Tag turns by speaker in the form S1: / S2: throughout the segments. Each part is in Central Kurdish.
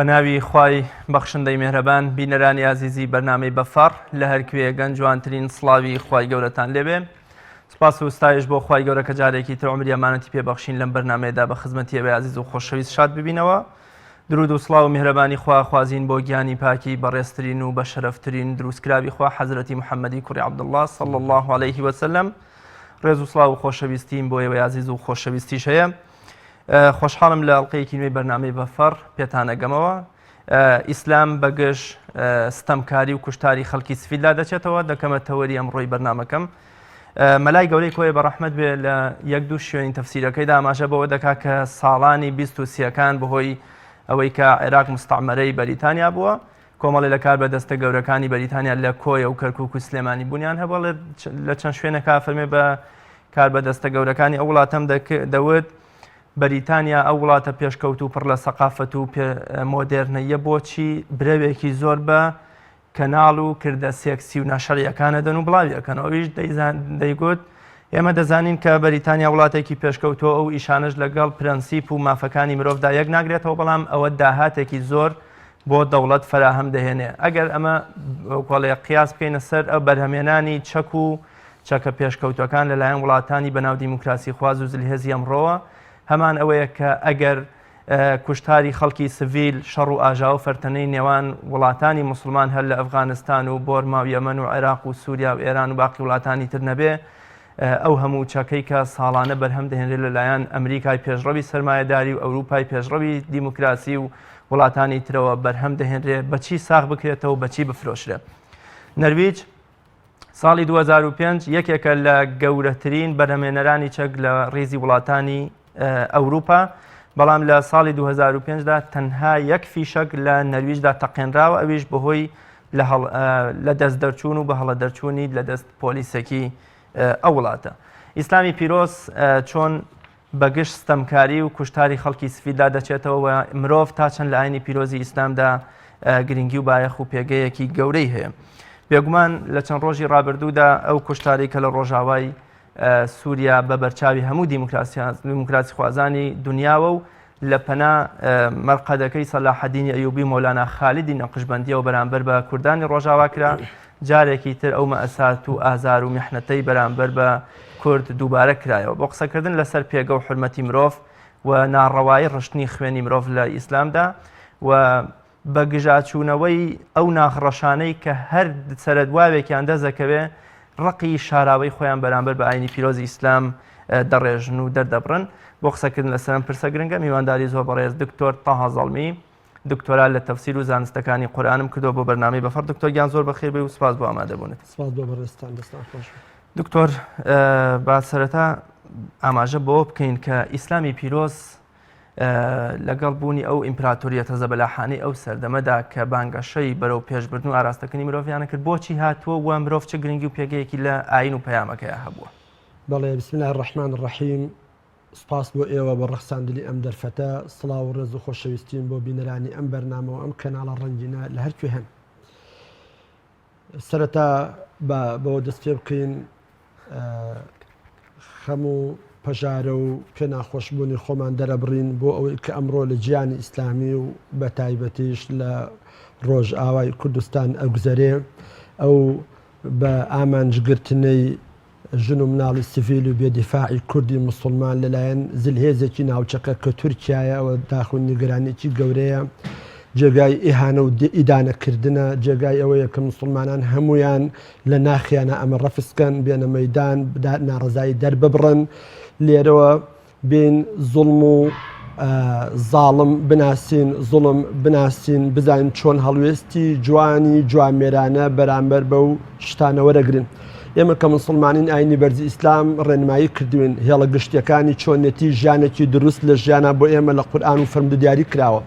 S1: بەناوی خوای بەخشندەی میهرەبان بینەرانی عزیزی بەرنامەی بەفەڕ لە هەر کوێگەن جوانترین سڵاوی خوای گەورەتان لێبێ. سپاس و ستایش بۆ خوای گەورە کە جارێکی تر عمری ئەمانەتی پێبەخشین لەم بەرنامەیەدا بە خزمەتی ئێوە عزیز و خۆشەویست شاد ببینەوە. درود و سڵاو و میهرەبانی خوا خوازین بۆ گیانی پاکی بەڕێزترین و بە شەرەفترین دروستکراوی خوا حەزرەتی محەممەدی کوڕی عەبدوڵڵاه صلی الله عليه وسلم. ڕێز و سڵاو و خۆشەویستیم بۆ ئێوە عزیز و خۆشەویستیش هەیە. خۆشحاڵم لە ئەڵقەیەکی نوێی بەرنامەی بەفەڕ پێتانەگەمەوە. ئیسلام بەگشت ستەمکاری و کوشتاری خەڵکی سفیدلا دەچێتەوە. دەکەمە تەوەری ئەمڕۆی بەرنامەکەم. مەلای گەورەی کۆی بەڕەحمەت بێ لە یەک دوو شوێنی تەفسیرەکەیدا ئاماژە بەوە دەکا کە ساڵانی 23ەکان بەهۆی ئەوەی کە عێراق مستەعمەرەی بەریتانیا بووە، کۆمەڵی لە کار بەدەستە گەورەکانی بەریتانیا لە کۆیە و کەرکووک و سلێمانی بوونیان هەبووە لە چەند شوێنێکا فەرمێ بە کار بەدەستە گەورەکانی ئەو وڵاتەم دەوت بەریتانیا ئەو وڵاتە پێشکەوت و پڕ لە سەقافەت و مۆدێرنەیە بۆچی برەوێکی زۆر بە کەناڵ و کردە سێکسی و ناشەریەکانە دەن و بڵاویەکەن. ئەویش دەیگوت ئێمە دەزانین کە بەریتانیا وڵاتێکی پێشکەوتەوە ئەو ئیشانش لەگەڵ پرەنسیپ و مافەکانی مرۆڤدا یەک ناگرێتەوە، بەڵام ئەوە داهاتێکی زۆر بۆ دەوڵەت فراهەم دەهێنێ. ئەگەر ئەمە کۆڵێ قیاس بکەینە سەر ئەو بەرهەمێنانی چەک و چەکە پێشکەوتەکان لەلایەن وڵاتانی بەناو دیموکراسی خواز و زلهێزی ئەمڕۆوە، هەمان ئەوەیە کە ئەگەر کوشتاری خەڵکی سڤیل شەڕ و ئاژا و فەرتەنەی نێوان وڵاتانی مسلمان هەر لە ئەفغانستان و بۆرما و یەمەن و عێراق و سووریا و ئێران و باقی وڵاتانی تر نەبێ، ئەو هەموو چەکەی کە ساڵانە بەرهەم دەهێنرێت لەلایەن ئەمریکای پێشڕەوی سەرمایەداری و ئەوروپای پێشڕەوی دیموکراسی و وڵاتانی ترەوە بەرهەم دەهێنرێت بەچی ساغ بکرێتەوە و بەچی بفرۆشرێت. نەرویج ساڵی 2005 یەکێکە لە گەورەترین بەرهەمێنەرانی چەک لە ڕێزی وڵاتانی ئەوروپا، بەڵام لە ساڵی 2005دا تەنها یەک فیشەک لە نەرویجدا تەقێنراوە، ئەویش بەهۆی لە دەست دەرچوون و بە هەڵە دەرچوونی لە دەست پۆلیسێکی ئەو وڵاتە. ئیسلامی پیرۆز چۆن بەگشت ستەمکاری و کوشتاری خەڵکی سفیدلا دەچێتەوە و مرۆڤ تا چەند لە ئاینی پیرۆزی ئیسلامدا گرنگی و بایەخ و پێگەیەکی گەورەی هەیە. بێگومان لە چەند ڕۆژی ڕابردوودا ئەو کوشتاری کە لە ڕۆژاوای سووریا بە بەرچاوی هەموو دیموکراسی خوازانی دنیاوە و لە پەنا مەرقەدەکەی سەلاحەدینی ئەیوبی مۆلانا خالیدی نەقشبەندیەوە بەرامبەر بە کوردانی ڕۆژاوا کرا، جارێکی تر ئەو مەئەسات و ئازار و میحنەتەی بەرامبەر بە کورد دووبارە کرایەوە بۆ قسەکردن لەسەر پێگە و حرمەتی مرۆڤ و ناڕەوایی ڕشتنی خوێنی مرۆڤ لە ئیسلامدا و بە گژاچوونەوەی ئەو ناخڕەشانەی کە هەر سەرەدواوێکیان دەزەکەوێ ڕقی شاراوەی خۆیان بەرامبەر بە ئاینی پیرۆزی ئیسلام دەڕێژن و دەردەبڕن. بۆ قسەکردن لەسەرم پرسە گرنگە میوانداری زۆر بەڕێز دکتۆر تاها زەڵمی، دکتۆرا لە تەفسیر و زانستەکانی قورئانم کردەوە بۆ بەرنامەی بەفەڕ. دکتۆر گیان زۆر بەخێر بێ و سپاس بۆ ئامادەبوونت.
S2: سپاس بۆ بەڕێستان، دەستان خۆش.
S1: دکتۆر با سەرەتا ئاماژە بۆ بکەین کە ئیسلامی پیرۆز لەگەڵ بوونی ئەو ئیمپراتۆریەتە زەبەلاحانەی ئەو سەردەمەدا کە بانگەشەی بەرەو پێشبردن و ئاراستەکەنی مرۆڤیانە کرد، بۆچی هاتووە و مرۆڤ چه گرنگی و پێگەیەکی لە ئاین و پەیامەکەیە هەبووە؟
S2: بەڵێ بسم الله الرحمن الرحیم. سپاس بۆ ئێوە بە ڕەخساندنی ئەم دەرفەتە. سڵاو و ڕێز و خۆشەویستین بۆ بینەرانی ئەم بەرنامەوە ئەم کەناڵە ڕەنگینە لە هەر کوێ هەن. سەرەتا بەوە دەست پێ بکەین خەموو پەژارە و پێ ناخۆشبوونی خۆمان دەرەبڕین بۆ ئەوەی کە ئەمڕۆ لە گیانی ئیسلامی و بە تایبەتیش لە ڕۆژئاوای کوردستان ئەگوزەرێ ئەو بە ئامانجگرتنەی ژن و مناڵی سڤیل و بێدیفاعی کوردی مسلمان لەلایەن زلهێزێکی ناوچەکە کە تورکیایە، ئەوە داخل نیگەرانێکی گەورەیە، جێگای ئیهانە و ئیدانەکردنە، جێگای ئەوەیە کە مسلمانان هەمویان لە ناخیانە ئەمە ڕەفسکەن، بێنە مەیدان، ناڕزایی دەرببڕن، لێرەوە بین زوڵم و زاڵم بناسین، زوڵم بناسین، بزانین چۆن هەڵوێستی جوانی جوامێرانە بەرامبەر بەو شتانە وەرەگرن. ئێمە کە مسلمانین ئاینی بەرزی ئیسلام ڕێنمایی کردوین هێڵە گشتیەکانی چۆنێتی ژیانێکی دروست لە ژیانە بۆ ئێمە لە قورئان و فەرمودە دیاری کراوە.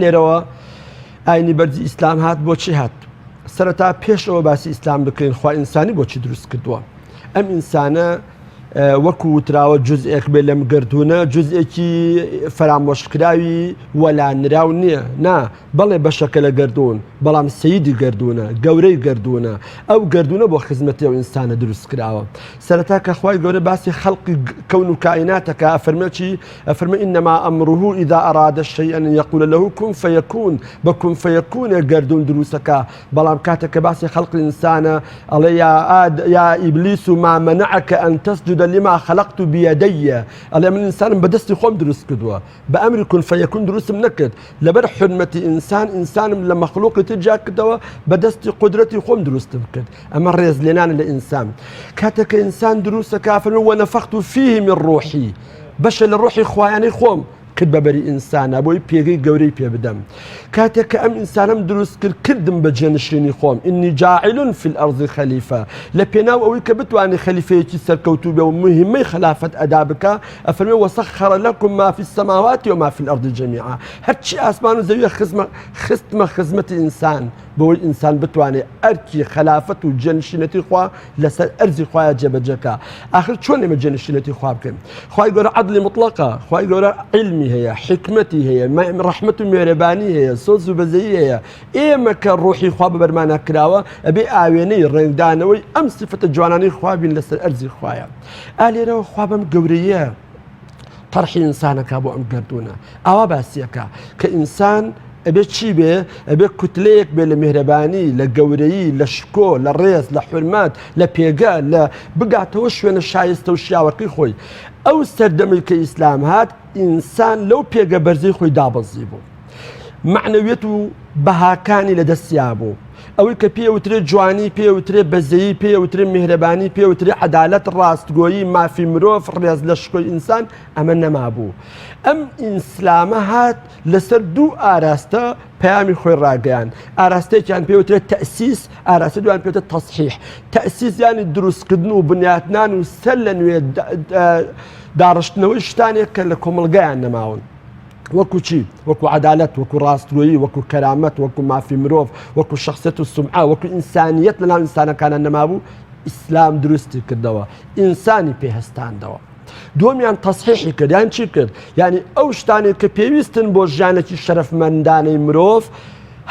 S2: لێرەوە ئاینی بەرزی ئیسلام هات بۆچی هات؟ سەرەتا پێش ئەوە باسی ئیسلام بکەین خوا ئینسانی بۆچی دروست کردووە. ئەم ئینسانە وەکو وتراوە جزئێک بێ لەم گردونە جزئێکی فرامۆشکراوی وەلانراو نییە نا بەڵێ بەشەکە لە گردون بەڵام سەیدی گردونە گەورەی گردونە ئەو گردونە بۆ خزمەتی ئەو ئینسانە دروست کراوە سەرەتا کە خوای گەورە باسی خەڵقی کەون و کائیناتەکە ئەفەرمێ ئینەما ئەمڕه ئیذا ئەراد شەیئا أن يقول له كن فيكون بكن فيكون گردون دروستەکە بەڵام کاتێک کە باسی خەڵقی ئینسانە ئەڵێ یا ئیبلیس ما منعك أن تسجد لما خلقت بيدي ئەڵێ من ئینسانم بەدەستی خۆم دروست کردووە بە ئەمری کون فەیەکون دروستم نەکرد لەبەر حرمەتی ئینسانم لە مەخلوقی تر جا کردەوە بەدەستی قودرەتی خۆم دروستم کرد ئەمە ڕێزلێنانە لە ئینسان کاتێک کە ئینسان دروستەکە فەرمێ وەنەفەخت فیه من ڕوحی بەشە لە ڕوحی خوایانەی خۆم کرد بەبەری ئینسانە بۆی پێگەی گەورەی پێ بدەم کاتێک کە ئەم ئینسانم دروست کردم بە جێنشینی خۆم ئینی جاعل في الأرض خەلیفە لە پێناو ئەوەی کە بتوانێت خەلیفەیەکی سەرکەوتوو بێ و مهمەی خلافەت ئەدا بکە ئەفەرمێ وەسەخەڕ لەکم ما في السماوات وما في الأرض جميعا هەرچی ئاسمان و زەویە خستمە خزمەتی ئینسان بۆی ئینسان بتوانێت ئەرکی خلافەت و جێنشینەتی خوا لەسەر ئەرزی خوایە جێبەجەکە ئاخر چۆن ئێمە جێنشینەتی خوا بکەین خوای گەورە عەدڵی مطلقە خوای گەورە علمی هەیە حکمەتی هەیە ڕەحمەت و میێرەبانی هەیە سۆز و بەزەیی هەیە ئێمە کە ڕۆحی خوا بەبەرمانە کراوە ئەبێ ئاوێنەی ڕێنگدانەوەی ئەم سفەتە جوانانەی خوا بین لەسەر ئەرزی خوایە ئالێرەوە خوا بەم گەورەیە طرحی ئینسانەکە بۆ ئەم گردونە ئاوا باسیەکە کە ئینسان ئەبێ چی بێ ئەبێ کوتلەیەک بێ لە میهرەبانی لە گەورەیی لە شکۆ لە ڕێز لە حورمەت لە پێگە لە بگاتەوە شوێنە شایستە و شیاوەکەی خۆی ئەو سەردەمی کە ئیسلام هات ئینسان لەو پێگە بەرزەی خۆی دابەزی بوو معنەویەت و بەهاکانی لە دەستیا بوو ئەوەی کە پێوترێ جوانی پێوترێ بەزەیی پێوترێ میهرەبانی پێوترێ عەدالەت ڕاستگۆیی مافی مرۆڤ ڕێز لە شکۆی ئینسان ئەمە نەمابوو ئەم ئیسلامە هات لەسەر دوو ئاراستە پەیامی خۆی ڕاگەیان ئاراستەیەکیان پێوترێت تەئسیس ئاراستە دویان پێوترێت تەصحیح تەئسیس یانی دروستکردن و بنیاتنان و سەر لە نوێ داڕشتنەوەی شتانێک کە لە کۆمەڵگەیان نەماون وەکو چی وەکو عەدالەت وەکو ڕاستگۆیی وەکو کەرامەت وەکو مافی مرۆڤ وەکو شەخسیەت و سومعە وەکو ئینسانیەت لەناو ئینسانەکانە نەمابوو ئیسلام دروستی کردەوە ئینسانی پێهێستاندەوە دووەمیان تەصحیحی کرد یان چی کرد یعنی ئەو شتانێک کە پێویستن بۆ ژیانێکی شەرەفمەندانەی مرۆڤ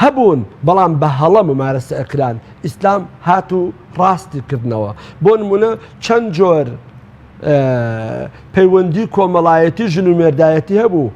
S2: هەبوون بەڵام بە هەڵە ممارەسە ئەکران ئیسلام هات و ڕاستی کردنەوە بۆ نمونە چەند جۆر پەیوەندی کۆمەڵایەتی ژن و مێردایەتی هەبوو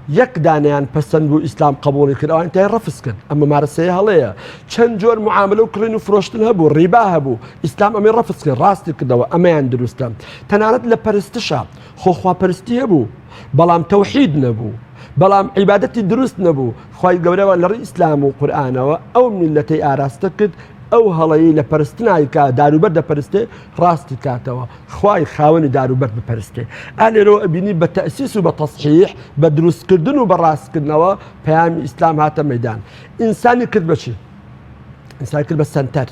S2: یەک دانیان پەسەند بوو ئیسلام قبوڵی کرد ئەوان تای ڕەفز کرد ئەمە ممارەسەیە هەڵەیە چەند جۆر معاملە و کڕین و فرۆشتن هەبوو ڕیبا هەبوو ئیسلام ئەمەی ڕەفز کرد ڕاستی کردەوە ئەمەیان دروستە تەنانەت لە پەرستشە خۆخواپەرستی هەبوو بەڵام تەوحید نەبوو بەڵام عیبادەتی دروست نەبوو خوای گەورەوە لەڕێی ئیسلام و قورئانەوە ئەو میلەتەی ئاراستە کرد ئەو هەڵەیی لە پەرستنایکە داروبەر دەپەرستێ ڕاستی کاتەوە خوای خاوەنی داروبەر بپەرستێ ئالێرەوە ئەبینی بە تەئسیس و بە تەصحیح بە دروستکردن و بە ڕاستکردنەوە پەیامی ئیسلام هاتە مەیدان ئینسانی کرد بە چی؟ ئینسانی کرد بە سەنتەر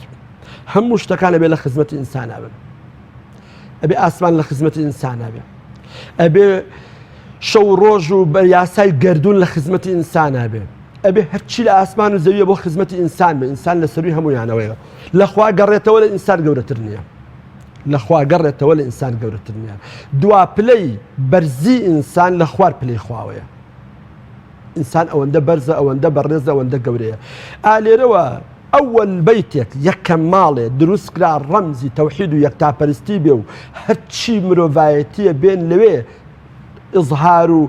S2: هەموو شتەکان ئەبێ لە خزمەتی ئینسانە بن ئەبێ ئاسمان لە خزمەتی ئینسانە بێ ئەبێ شەو ڕۆژ و بە یاسای گەردون لە خزمەتی ئینسانە بێ ئەبێ هەرچی لە ئاسمان و زەویە بۆ خزمەتی ئینسان بێ ئینسان لە سەروی هەموویانەوەیە لەخوا گەڕێتەوە لە ئینسان گەورەتر نییە لەخوا گەڕێتەوە لە ئینسان گەورەتر نییە دوا پلەی بەرزی ئینسان لە خوار پلەی خواوەیە ئینسان ئەوەندە بەرزە ئەوەندە بەڕێزە ئەوەندە گەورەیە ئالێرەوە ئەوەل بەیتێک یەکەم ماڵێ دروست کرا ڕەمزی تەوحید و یەکتاپەرستی بێ و هەرچی مرۆڤایەتیە بێن لەوێ ئظهار و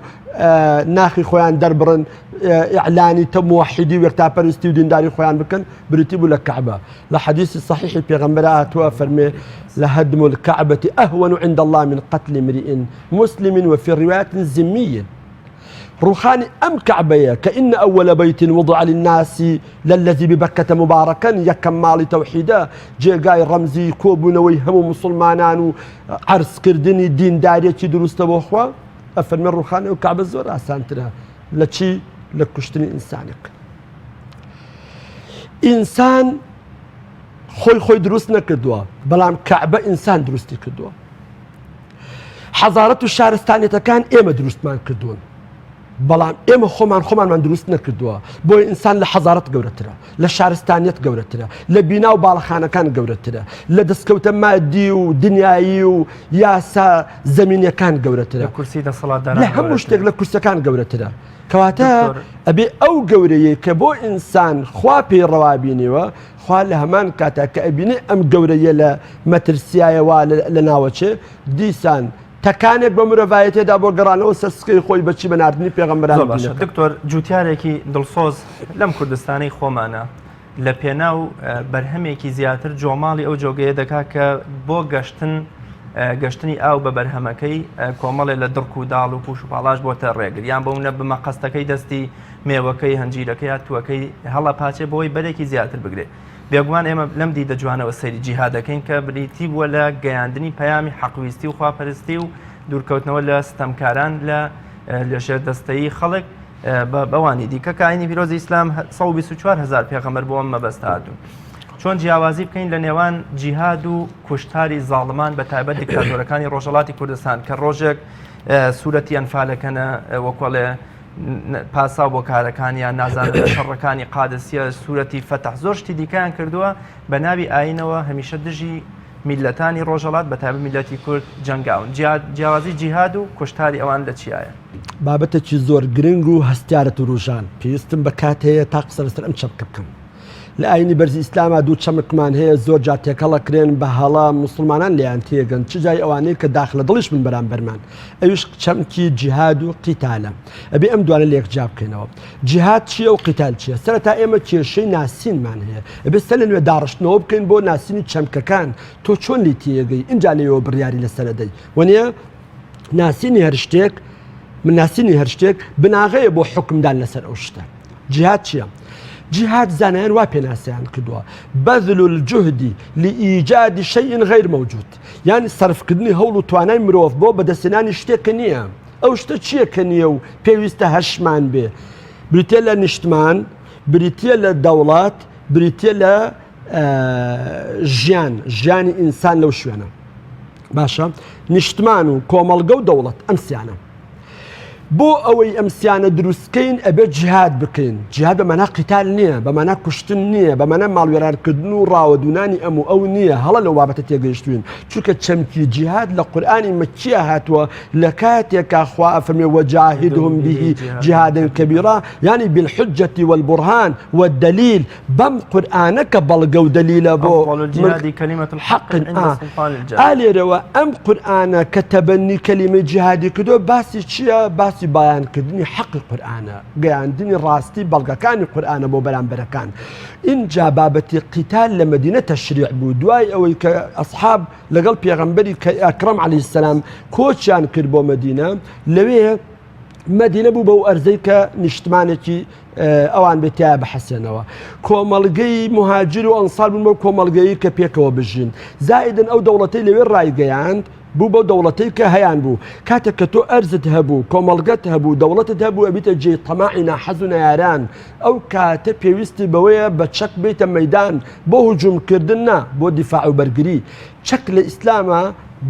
S2: ناخی خۆیان دەربڕن ئیعلانی تەموحیدی و یەکتاپەرستی و دینداری خۆیان بکەن بریتی بوو لە کەعبە لە حەدیثی صحیحی پێغەمبەر هاتووە فەرمێ لهدم الكعبة أهون عند الله من قتل امرئ مسلم وفي رواية ذمي روخاني أم كعبية كأن أول بيت وضع للناس للذي ببكة مباركا يكم مال توحيدا جيغاي رمزي كوبنا ويهم مسلمانان عرس كردني دين دارية دروست بوخوا أفرمي روخاني وكعبة الزور أسانتنا لشي لكشتني إنسانك إنسان خوي دروست نكردوا بلام كعبة إنسان دروستي كردوا حضارة الشارستانية كان إيما دروست ما كردون بەڵام ئێمە خۆمانمان دروست نەکردووە بۆی ئینسان لە حەزارەت گەورەترە لە شارستانیت گەورەترە لە بینا و باڵەخانەکان گەورەترە لە دەستکەوتە مادی و دنیایی و یاسا زەمینیەکان گەورەترە لە هەموو شتێک لە کورسەکان گەورەترە کەواتە ئەبێ ئەو گەورەیە کە بۆ ئینسان خوا پێی ڕەوابینیوە خوا لە هەمان کاتا کە ئەبینێ ئەم گەورەیە لە مەترسیایەوە لە ناوەچێ دیسان تەکانێک بە مرۆڤایەتێدا بۆ گەڕانەوە سەرسکەی خۆی بەچی بە ناردنی پێغەمبەران
S1: دکتۆر جوتیارێکی دڵسۆز لەم کوردستانی خۆمانە لە پێناو بەرهەمێکی زیاتر جۆماڵی ئەو جۆگەیە دەکات کە بۆ گەشتنی ئاو بە بەرهەمەکەی کۆمەڵێ لە دڕک و داڵ و پوش و پاڵاش بۆتە ڕێگر یان بەونە بمە قەستەکەی دەستی مێوەکەی هەنجیرەکەی یا توەکەی هەڵە پاچێ بۆی بەرێکی زیاتر بگرێت بێگومان ئێمە لەم دی دەجوانەوە سەیری جیهادەکەین کە بریتی بووە لە گەیاندنی پەیامی حەقویستی و خواپەرستی و دوورکەوتنەوە لە ستەمکاران لە لێژێر دەستەیی خەڵک بەوانی دیکە کە ئاینی پیرۆزی ئیسلام 124,000 پێغەمبەر بۆ ئەم مەبەستە هاتوون چۆن جیاوازی بکەین لە نێوان جیهاد و کوشتاری زاڵمان بە تایبەت دیکتاتۆرەکانی ڕۆژهەڵاتی کوردستان کە ڕۆژێک سوورەتی ئەنفالەکەنە وەکۆڵێ پاسا بۆ کارەکانیان نازانن شەڕەکانی قادسیە سوورەتی فەتەح زۆر شتی دیکەیان کردووە بە ناوی ئاینەوە هەمیشە دژی میلەتانی ڕۆژهەڵات بە تایبەت میلەتی کورد جەنگاون جیاوازی جیهاد و کوشتاری ئەوان لە چیایە
S2: بابەتێکی زۆر گرنگ و هەستیارەت و ڕۆژان پێویستم بە کات هەیە تا قسە لەسەر ئەم چەپکە بکەم لە ئاینی بەرزی ئیسلاما دوو چەمکمان هەیە زۆر جا تێکەڵەکرێن بە هەڵا مسلمانان لێیان تێگەن چ جای ئەوانەیە کە داخلە دڵیش من بەرامبەرمان ئەویش چەمکی جیهاد و قیتالە ئەبێ ئەم دوانە لێک جا بکەینەوە جیهاد چییە و قیتال چییە سەرەتا ئێمە کێشەی ناسینمان هەیە ئەبێ سەر لە نوێ داڕشتنەوە بکەین بۆ ناسینی چەمکەکان تۆ چۆن لی تێگەی اینجا لێەوە بڕیاری لەسەرەدەی وەنیە ناسینی هەر شتێک من ناسینی هەر شتێک بناغەیە بۆ حکمدان لەسەر ئەو شتە جیهاد چییە جهاد زانایان وا پێناسییان کردووە بەذل الجهد لإيجاد شيء غير موجود یعنی سەرفکردنی هەوڵ و توانای مرۆڤ بۆ بەدەستێنانی شتێکە نییە ئەو شتە چییە کە نییە و پێویستە هەشمان بێ بریتە لە نیشتمان بریتە لە دەوڵات بریتە لە ژیانی ئینسان لەو شوێنە باشە نیشتمان و کۆمەڵگە و دەوڵەت ئەمسیانە بۆ ئەوەی ئەمسیانە دروستکەین ئەبێت جیهاد بکەین جیهاد بەمانە قیتال نییە بەمانە کوشتن نییە بەمانە ماڵوێرانکردن و ڕاوەدونانی ئەم و ئەو نییە هەڵە لەو بابەتە تێگەیشتوین چونکە چەمکی جیهاد لە قورئانی مەکیە هاتووە لە کاتێکا خوا ئەفەرمێ وەجاهدهم به جیهادا کەبیرا یعنی بالحجة والبرهان والدلیل بەم قورئانە کە بەڵگە و دەلیلە بۆ حق ئالێرەوە ئەم قورئانە کە تەبەنی کەلیمەی جیهادی کردو باسی چییە باسی بایانکردنی حەقی قورئانە گەیاندنی ڕاستی بەڵگەکانی قورئانە بۆ بەرامبەرەکان اینجا بابەتی قیتال لە مەدینە تەشریع بوو دوای ئەوەی کە ئەسحاب لەگەڵ پێغەمبەری ئەکرەم عەلەیهی السەلام کۆچیان کرد بۆ مەدینە لەوێ مەدینە بوو بەو ئەرزەی کە نیشتمانێکی ئەوان بێتیایە بەحەسێنەوە کۆمەڵگەی مهاجر و ئەنسار بوون بەو کۆمەڵگەیی کە پێکەوە بژین زائیدن ئەو دەوڵەتەی لەوێ ڕایگەیاند بوو بە دەوڵەتەی کە هەیان بوو کاتێک کە تۆ ئەرزت هەبوو کۆمەڵگەت هەبوو دەوڵەتت هەبوو ئەبیتە جێ تەماعی ناحەز و نەیاران ئەو کاتە پێویستی بەوەیە بە چەک بێتە مەیدان بۆ هجوومکردن نا بۆ دیفاع و بەرگری چەک لە ئیسلامە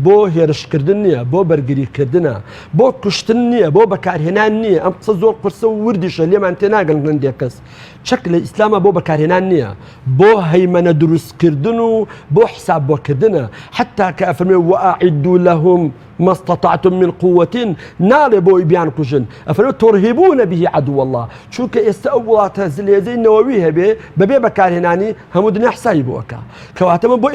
S2: بۆ هێرشکردن نییە بۆ بەرگریکردنە بۆ کوشتن نییە بۆ بەکارهێنان نییە ئەم قسە زۆر قورسە و وردیشە لێمان تێناگەن هەندێک کەس چەک لە ئیسلامە بۆ بەکارهێنان نییە بۆ هەیمەنە دروستکردن و بۆ حساب بۆکردنە حتا کە ئەفەرمێ وأعدوا لهم ما استطعتم من قوة ناڵێ بۆی بیان کوژن ئەفەرمێ ترهبون به عدو الله چونکە ئێستا ئەو وڵاتە زلێزەی نەوەوی هەبێ بەبێ بەکارهێنانی هەموو دنیا حسابی بۆکە کەواتەمە بۆ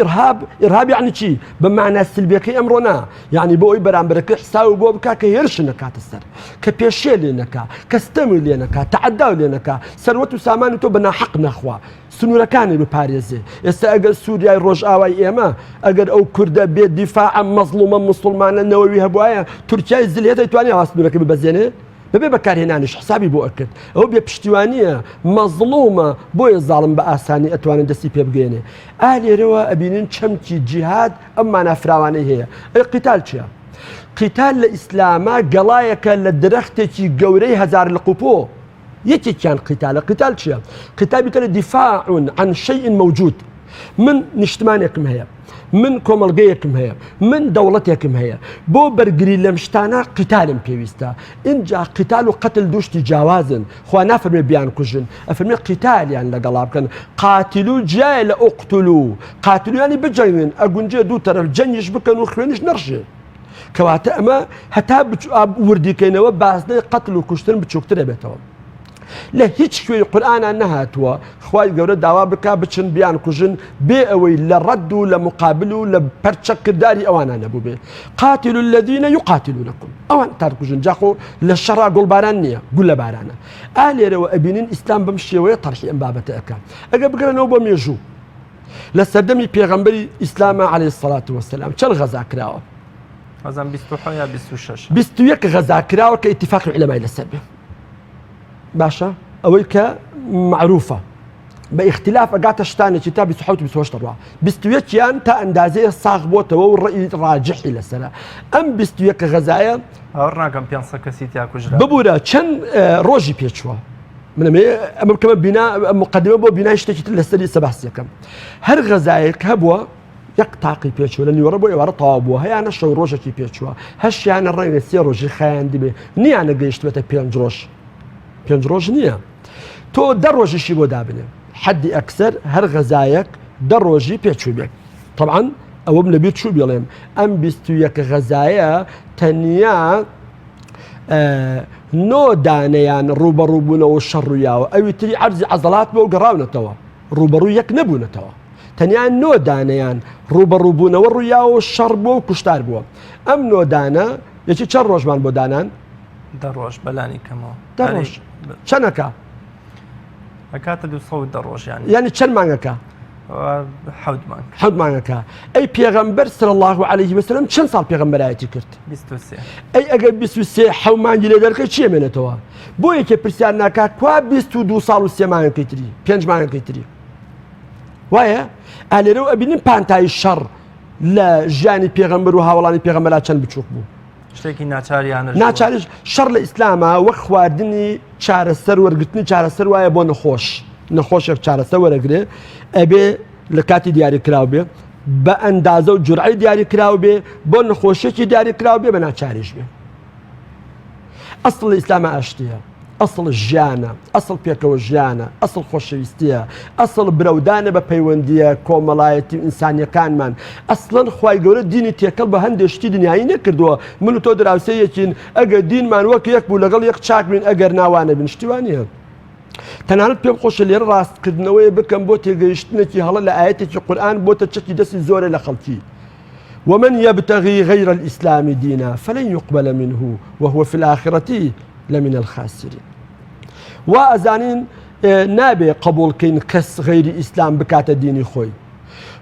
S2: ئیرهاب یعنی چی بەمعنە سلبیەکەی ئەمڕۆ نا یعنی بۆ ئەوی بەرامبەرەکەی حساب بۆ بکا کە هێرش نەکاتە سەر کە پێشێ لێ نەکا کە ستەمی لێ نەکا تەعەدا لێ نەکا سەروەت و سامانی تۆ بە ناحەق نەخوا سنوورەکانی بپارێزێ ئێستا ئەگەر سووریای ڕۆژئاوای ئێمە ئەگەر ئەو کوردە بێت دیفاع مەزڵومە مسلمانە نەوەوی هەبوایە تورکیای زلێت دەیتوانێت ئەوا سنوورەکەی ببەزێنێ بەبێ بەکارهێنانیش حسابی بۆ ئەکرد ئەو بێ پشتیوانیە مەزڵومە بۆیە زاڵم بە ئاسانی ئەتوانن دەستی پێ بگەێنێ ئالێرەوە ئەبینن چەمکی جیهاد ئەم مانافراوانەی هەیە ئەی قیتال چییە؟ قیتال لە ئیسلامە گەڵایەکە لە درەختێکی گەورەی هەزار لقوپۆ یەکێکیان قیتالە قیتال چییە؟ قیتال بکەنە دیفاع عن شيء موجود من نیشتمانێکم هەیە، من کۆمەڵگەیەکم هەیە، من دەوڵەتێکم هەیە، بۆ بەرگری لەم شتانە قیتالم پێویستە. اینجا قیتال و قەتل دوشتی جیاوازن، خوا نافەرمێ بیان کوژن، ئەفەرمێ قیتالیان لەگەڵا بکەن. قاتلو جایە لە ئوقتلو، قاتلویانی بجەنگن، ئەگونجێ دوو تەرەف جەنگیش بکەن و خوێنیش نەڕژێ. کەواتە ئەمە هەتا وردیکەینەوە باسدەی قەتل و کوشتن بچووکترە بێتەوە. لە هیچ شوێی قورئانە نەهاتووە خوای گەورە داوا بکا بچن بیان کوژن بێ ئەوەی لە ڕەد و لە مقابل و لە پەرچەکردداری ئەوانە نەبوو بێ. قاتلوا الذين يقاتلونكم، ئەوان تارکوژن جاخۆ لە شەڕا گوڵباران نییە، گول لە بارانە. لێرەوە ئەبینین ئیسلام بەم شێوەیە تەرحی ئەم بابەتە ئەکا. ئەگە بگرنەوە بۆ مێژوو لە سەردەمی پێغەمبەری ئیسلامە عەلەیهی السەڵات وەسەلام چەند غەزا کراوە؟
S1: ئەزان 27 یا 26
S2: 21 غەزا کراوە کە ئیتیفاقی عولەمای لەسەر بێ. باشە ئەوەی کە معروفە بە ئیختیلاف ئەگاتە شتانێکی تا 27 ڕوا 21یان تا ئەندازەیە ساغ بۆتەوە و ڕێی ڕاجحی لەسەرە. ئەم 21 غەزایە
S1: هەوڕ ناکەم 500 کەسی تیا کوژرا
S2: ببوورە چەند ڕۆژی پێچووە. ئەمە بکەمە بینا مقدمە بۆ بینای شتێکی تر لەسەری سەباسیەکەم. هەر غەزایەک هەبووە یەک تاقی پێچوە لە نیوەڕە بۆ ئێوارە تەواو بووە، هەیانە شەو ڕۆژێکی پێچووە، هەشیانە ڕەنگە 3 ڕۆژی خایاندی بێ، نیانە گەیشتوێتە 5 ڕۆژ. 5 ڕۆژ نییە، تۆ 10 ڕۆژیشی بۆ دابنێ، حەدی ئەکسەر هەر غەزایەک 10 ڕۆژی پێچوو بێت. طبعاً ئەوەم لەبیر چوو بێڵێم ئەم 21 غەزایە تەنیا 9 دانەیان ڕوبەڕووبوونەوە شەڕویاوە، ئەوی تری عەرزی عەزەڵات بۆ گەڕاونەتەوە، ڕوبەڕوو یەک نەبوونەتەوە، تەنیا 9 دانەیان ڕوبەڕووبوونەوە ڕوویاوە شەڕ بووە و کوشتار بووە. ئەم 9 دانە یەکی چەند ڕۆژمان بۆ دانان؟
S1: 10 ڕۆژ بەلانی کەمەوە.
S2: 10 ڕۆژ چەندەکە؟
S1: ئەکاتە 210 ڕۆژ
S2: یعنی چەند مانگەکە؟
S1: 7
S2: مانگەکە. ئەی پێغەمبەر صلی الله علیه وسلم چەند ساڵ پێغەمبەرایەتی کرد؟
S1: 23.
S2: ئەی ئەگەر 23 حەو مانگی لێ دەرکە چی ئەمێنێتەوە؟ بۆ یەکێ پرسیار ناکات کوا 22 ساڵ و 3 مانگەکەی تری 5 مانگەکەی تری وایە؟ ئالێرەوە ئەبینین پانتای شەڕ لە ژیانی پێغەمبەر و هاوڵانی پێغەمبەرا چەند بچووک بوو.
S1: شتێکی ناچاریانە
S2: ناچاریش شەڕ لە ئیسلامە وەک خواردنی چارەسەر وەرگرتنی چارەسەر وایە بۆ نەخۆشێک چارەسەر وەرەگرێ ئەبێ لە کاتی دیاری کراو بێ بە ئەندازە و جورعی دیاری کراو بێ بۆ نەخۆشیێکی دیاری کراو بێ بە ناچاریش بێ. ئەسڵ لە ئیسلامە ئاشتیە، ئەسڵ ژیانە، ئەسڵ پێکەوە ژیانە، ئەسڵ خۆشەویستیە، ئەسڵ برەودانە بە پەیوەندیە کۆمەڵایەتی ئینسانیەکانمان. ئەسڵەن خوای گەورە دینی تێکەڵ بە هەندێک شتی دنیایی نەکردووە. من و تۆ دراوسەیەکین ئەگەر دینمان وەک یەک بوو لەگەڵ یەک چاک بین ئەگەر ناوانە بن شتیوانە. تەنانەت پێم خۆشە لێرە ڕاستکردنەوەی بکەم بۆ تێگەیشتنێکی هەڵە لە ئاەتێکی قورئان بۆتە چەکی دەستی زۆرە لە خەڵکی. ومن يبتغي غير الإسلام دينا فلن يقبل منه وهو في الآخرة لمن الخاسرين. وأزانين نابي قبول كين كس غير إسلام بكات ديني خوي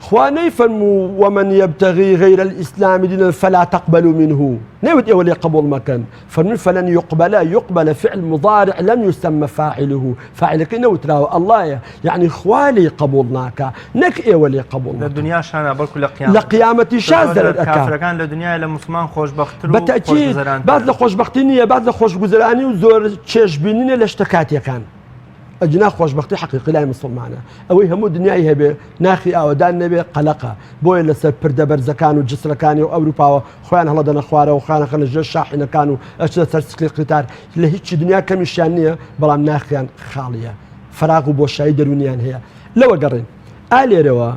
S2: خواني فرموا ومن يبتغي غير الإسلام دينا فلا تقبلوا منه نود أولي قبول مكان فرموا فلن يقبل فعل مضارع لم يسمى فاعله فاعل كي وتراو الله يعني خوالي قبولناك نك أولي قبولناك
S1: الدنيا شان بركو
S2: لقيامتي شاذ
S1: الكافر كان للدنيا لمسلمان خوش بخترو
S2: بالتأكيد بعد لخوش بختينية بعد لخوش جزراني وزور تشيش بينيني لاشتكاتي كان ئەجنا خۆشبەختی حەقیقی لای مسلمانە ئەوەی هەموو دنیای هەبێ ناخی ئاوەدان نەبێ قەلەقە بۆیە لەسەر پردە بەرزەکان و جسرەکانی و ئەوروپاوە خۆیان هەڵەدەنە خوارەوە خانەخە لە ژێر شاحینەکان و ئەچە سەر سکلی قیتار لە هیچی دنیا کەمیشیان نییە بەڵام ناخیان خاڵیە فراغ و بۆشایی دەرونیان هەیە لەوە گەڕین ئالێرەوە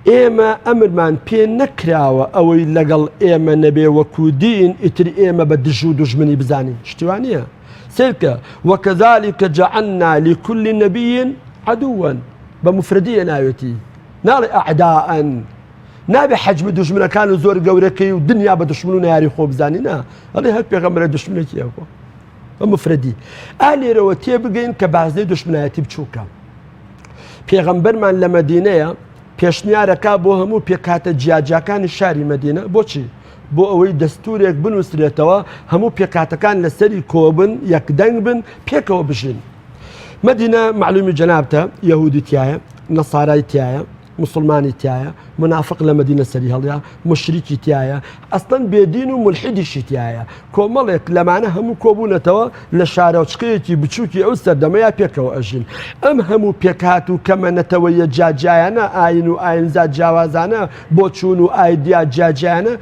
S2: ئێمە ئەمرمان پێ نەکراوە ئەوەی لەگەڵ ئێمە نەبێ وەکو دین ئیتر ئێمە بە دژ و دوژمنی بزانین شتیوانە سيرك وكذلك جعلنا لكل نبي عدوا بمفردية ناوتي نالي أعداء نابي حجم دشمنا كانوا زور قوركي ودنيا بدشمنون ياري خوب زانينا الله هل بيغمر دشمنك يا أخو بمفردي آلي روتي بقين كبعزي دشمنا يتبشوكا بيغمبر من لمدينة پێشنیارەکە بۆ هەموو پێکاتە جیاجاکانی شاری مەدینە بۆچی؟ بۆ ئەوەی دەستورێک بنووسرێتەوە هەموو پێکاتەکان لەسەری کۆبن یەکدەنگ بن پێکەوە بژین. مەدینە معلومی جەنابتە یەهودی تایە نەسارای تایە مسلمانی تایە منافق لە مەدینە سەری هەڵیا مشریکی تایە ئەسڵەن بێدین و ملحیدیشی تایە کۆمەڵێک لەمانە هەموو کۆبوونەتەوە لە شارەوچکەیەکی بچووکی ئەو سەردەمەیە پێکەوە ئەژین ئەم هەموو پێکات و کەمەنەتەوەیە جاجایانە ئاین و ئاینزات جیاوازانە بۆ چوون و ئایدیا جاجیانە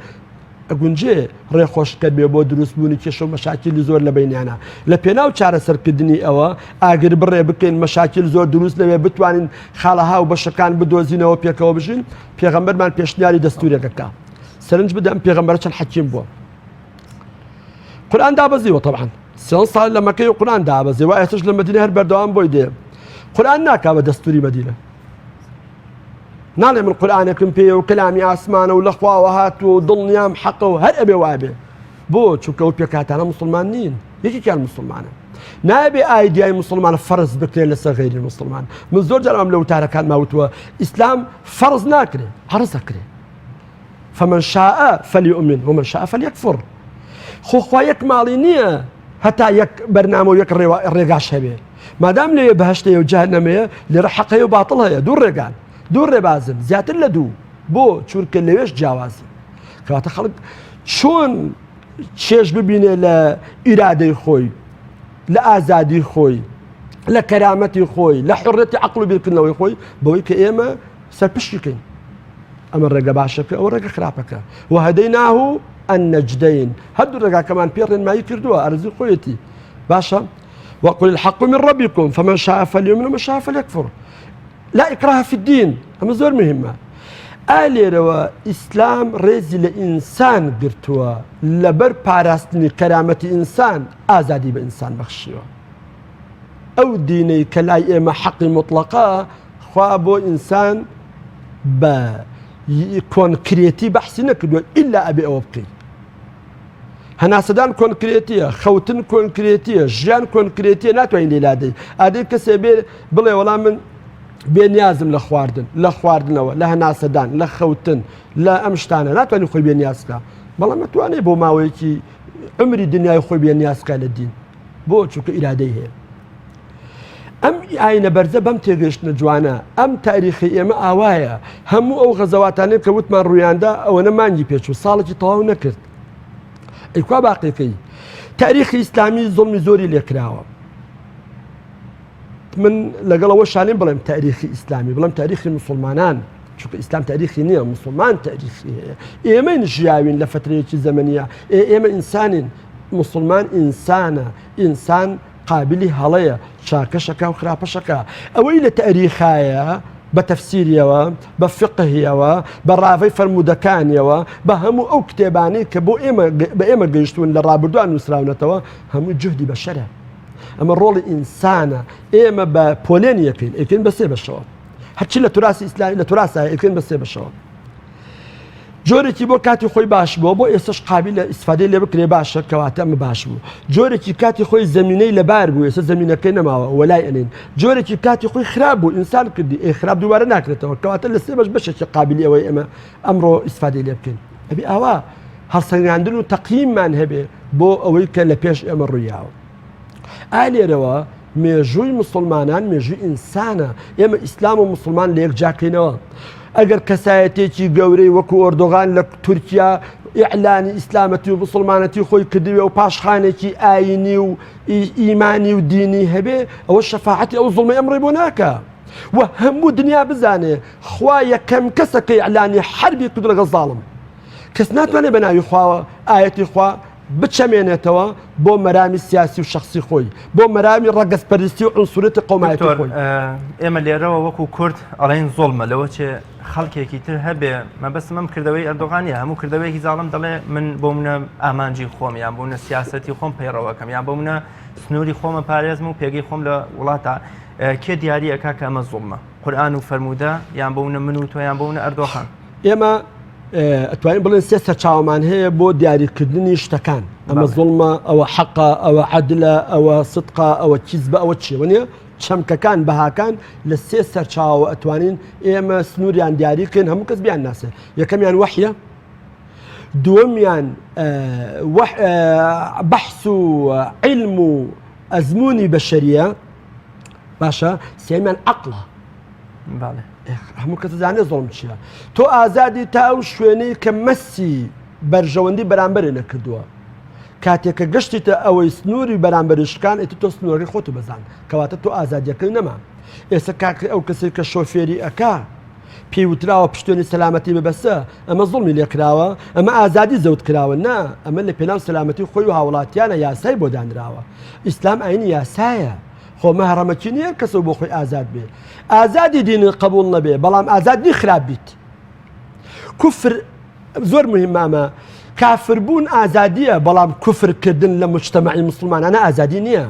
S2: ئەگونجێ ڕێخۆشکە بێ بۆ دروستبوونی کێشە و مەشاکیلی زۆر لە بینیانە لە پێناو چارەسەرکردنی ئەوە ئاگر بڕێ بکەین مەشاکیل زۆر دروست لەوێ بتوانین خاڵەها و بەشەکان بدۆزینەوە پێکەوە بژین پێغەمبەرمان پێشنیاری دەستورێکەکە سەرنج بدەم پێغەمبەر چەند حەکیم بووە قورئان دابەزیوە طبعاً 3 ساڵ لە مەکەی و قورئان دابەزیوە ئێستش لە مەدینە هەر بەردەوام بۆی دێ قورئان ناکا بە دەستوری مەدینە ناڵێ من قورئانێکم پێ و کەلامی ئاسمانە و لەخواوە هاتووە و دڵنیام حەقە و هەر ئەبێ وابێ بۆ چونکە ئەو پێکاتانە مسلمان نین یەکێکیان مسلمانە نابێ ئایدیای مسلمان فەرز بکرێت لەسەر غەیری مسلمان من زۆر جار ئەم لە وتارەکان ماوتووە ئیسلام فەرز ناکرێ عەرز ئەکرێ فمن شاء فليؤمن ومن شاء فليكفر خۆ خوا یەک ماڵی نییە هەتا یەک بەرنامە و یەک ڕێگاش هەبێ مادام لێ بەهەشتەیە و جەهەنەمەیە لێرە حەقەیە و باتڵ هەیە دوو ڕێگان دوو ڕێبازن زیاتر لە دوو بۆ چورکە لەوێش جیاوازی کەواتە خەڵک چۆن چێژ ببینێ لە ئیرادەی خۆی لە ئازادی خۆی لە کەرامەتی خۆی لە حڕەتی عەقڵ و بیرکردنەوەی خۆی بەوەی کە ئێمە سەرپشتیکەین ئەمە ڕێگە باشەکە ئەوە ڕێگە خراپەکە وهەدەیناه النەجدەین هەردوو ڕێگاکەمان پێ ڕێنمایی کردووە ئەرزی خۆیەتی باشە وقل الحق من ربكم فمن شاء فليؤمن ومن شاء فليكفر لا إكراه في الدين ئەمە زۆر مهمە ئالێرەوە ئیسلام ڕێزی لە ئینسان گرتووە لەبەر پاراستنی کەرامەتی ئینسان ئازادی بە ئینسان بەخشیوە ئەو دینەی کە لای ئێمە حەقی مطلقە خوا بۆ ئینسان بە کۆنکرێتی بەحسی نەکردووە ئیلا ئەبێ ئەوە بکەیت هەناسەدان کۆنکرێتیە خەوتن کۆنکرێتیە ژیان کۆنکرێتیە ناتوانین لێلادەی ئادەی کەسێ بێ بڵێ وەڵام من بێنیازم لە خواردنەوە لە هەناسەدان لە خەوتن لە ئەم شتانە ناتوانین خۆی بێنیازکە بەڵام ناتوانێت بۆ ماوەیەکی عمری دنیای خۆی بێنیازکە لە دین بۆ چونکە ئیرادەی هەیە ئەم ئاینە بەرزە بەم تێگەشتنە جوانە ئەم تاریخی ئێمە ئاوایە هەموو ئەو غەزەواتانێک کە وتمان ڕوویاندا ئەوەنە مانگی پێچوو ساڵێکی تەواو نەکرد ئەیکوا باقیەکەی تاریخی ئیسلامی زوڵمی زۆری لێکراوە من لەگەڵەوە شانین بڵێم تاریخی ئیسلامی بڵێم تاریخی مسلمانان چونکە ئیسلام تاریخی نییە مسلمان تاریخی هەیە ئێمە ژیاوین لە فترەیەکی زەمەنیە ئێمە ئینسانین مسلمان ئینسانە ئینسان قابلی هەڵەیە چاکەشەکە و خراپەشەکە ئەوەی لە تاریخایە بە تەفسیریەوە بە فقهیەوە بە ڕاوەی فەرموودەکانیەوە بە هەموو ئەو کتێبانەی کە بە ئێمە گەیشتون لە ڕابردووان نووسراونەتەوە هەموو جهدی بەشەرە ئەمە ڕۆڵی ئینسانە ئێمە بە پۆلێن یەکەین ئەکەین بە سێ بەشەوە هەرچی لە توراسی ئیسلامی لە توراسایە ئەکەین بە سێ بەشەوە جۆرێکی بۆ کاتی خۆی باش بووە بۆ ئێستش قابل لە ئیسفادەی لێ بکرێ باشە کەواتە ئەمە باش بوو جۆرێکی کاتی خۆی زەمینەی لەبار بوو ئێستا زەمینەکەی نەماوە وەلای ئەنین جۆرێکی کاتی خۆی خراپ بوو ئینسان کردی خراپ دووبارە ناکرێتەوە کەواتە لە سێ بەش بەشێکی قابلی ئەوەی ئێمە ئەمڕۆ ئیسفادەی لێ بکەین ئەبێ ئاوا هەڵسەنگاندن و تەقییممان هەبێ بۆ ئەوەی کە لە پێش ئێمە ڕوویاوە ئالێرەوە مێژووی مسلمانان مێژووی ئینسانە ئێمە ئیسلام و مسلمان لە یەک جاکەینەوە ئەگەر کەسایەتێکی گەورەی وەکو ئۆردۆغان لە تورکیا ئیعلانی ئیسلامەتی و مسلمانەتی خۆی کردوێ و پاشخانێکی ئاینی و ئیمانی و دینی هەبێ ئەوە شەفاعەتی ئەو زوڵمە ئەمڕێ بۆ ناکە و هەموو دنیا بزانێ خوا یەکەم کەسەکە ئیعلانی حەربی کردو لەگەڵ زاڵم کەس ناتوانێت بە ناوی خواوە ئاەتی خوا بچەمێنێتەوە بۆ مەرامی سیاسی و شخصی خۆی بۆ مەرامی ڕەگەزپەرستی و عنسوریەتی قەومایەتی خۆی
S1: ئێمە لێرەوە وەکو کورد ئەڵێن زۆڵمە لەوە چێ خەڵکێکی تر هەبێ مەبەستمەم کردەوەی ئەردۆغانیە هەموو کردەوەیەکی زاڵم دەڵێ من بۆ منە ئامانجی خۆم یان بۆ منە سیاسەتی خۆم پەیڕەوەکەم یان بۆ منە سنووری خۆمە پارێزم و پێگەی خۆم لە وڵاتە کێ دیاری ئەکا کە ئەمە زوڵمە قورئان و فەرموودە یان بۆ منە من و تۆ یان بۆ منە ئەردۆغان
S2: ئێمە ئەتوانین بڵێن سێ سەرچاوەمان هەیە بۆ دیاریکردنی شتەکان ئەمە زوڵمە ئەوە حەقە ئەوە عەدلە ئەوە سدقە ئەوە چیزبە ئەوە چیوە نییە چەمکەکان بەهاکان لە سێ سەرچاوە ئەتوانین ئێمە سنووریان دیاریکەین هەموو کەس بیان ناسێ یەکەمیان وەحیە دووەمیان بەحث و عیلم و ئەزموونی بەشەریە باشە سێمیان عەقڵە هەموو کەس دەزانێت زۆڵم چییە. تۆ ئازادی تا ئەو شوێنەی کە مەسی بەرژەوەندی بەرامبەرێ نەکردووە. کاتێککە گەشتیتە ئەوەی سنووری بەرامبەرشکان ئێت تۆ سنوورەکەی خۆت بەزان کەواتە تۆ ئازادیەکەی نەما. ئێستا کاکە ئەو کەسێک کە شۆفێری ئەکا پێی وتراوە پشتێنی سەلامەتی ببەسە ئەمە زوڵمی لێکراوە ئەمە ئازادی زەوت کراوە نا ئەمە لە پێناو سەلامەتی خۆی و هاوڵاتیانە یاسای بۆ دانراوە. ئیسلام ئاینی یاسایە خۆ مەهڕەمەکی نییە کەسە بۆ خۆی ئازاد بێ. ئازادی دینی قبول نەبێ بەڵام ئازادی خراپ بیت. کوفر زۆر مهمامە کافربوون ئازادیە بەڵام کوفرکردن لە مجتەمەعی مسلمانانە ئازادی نییە.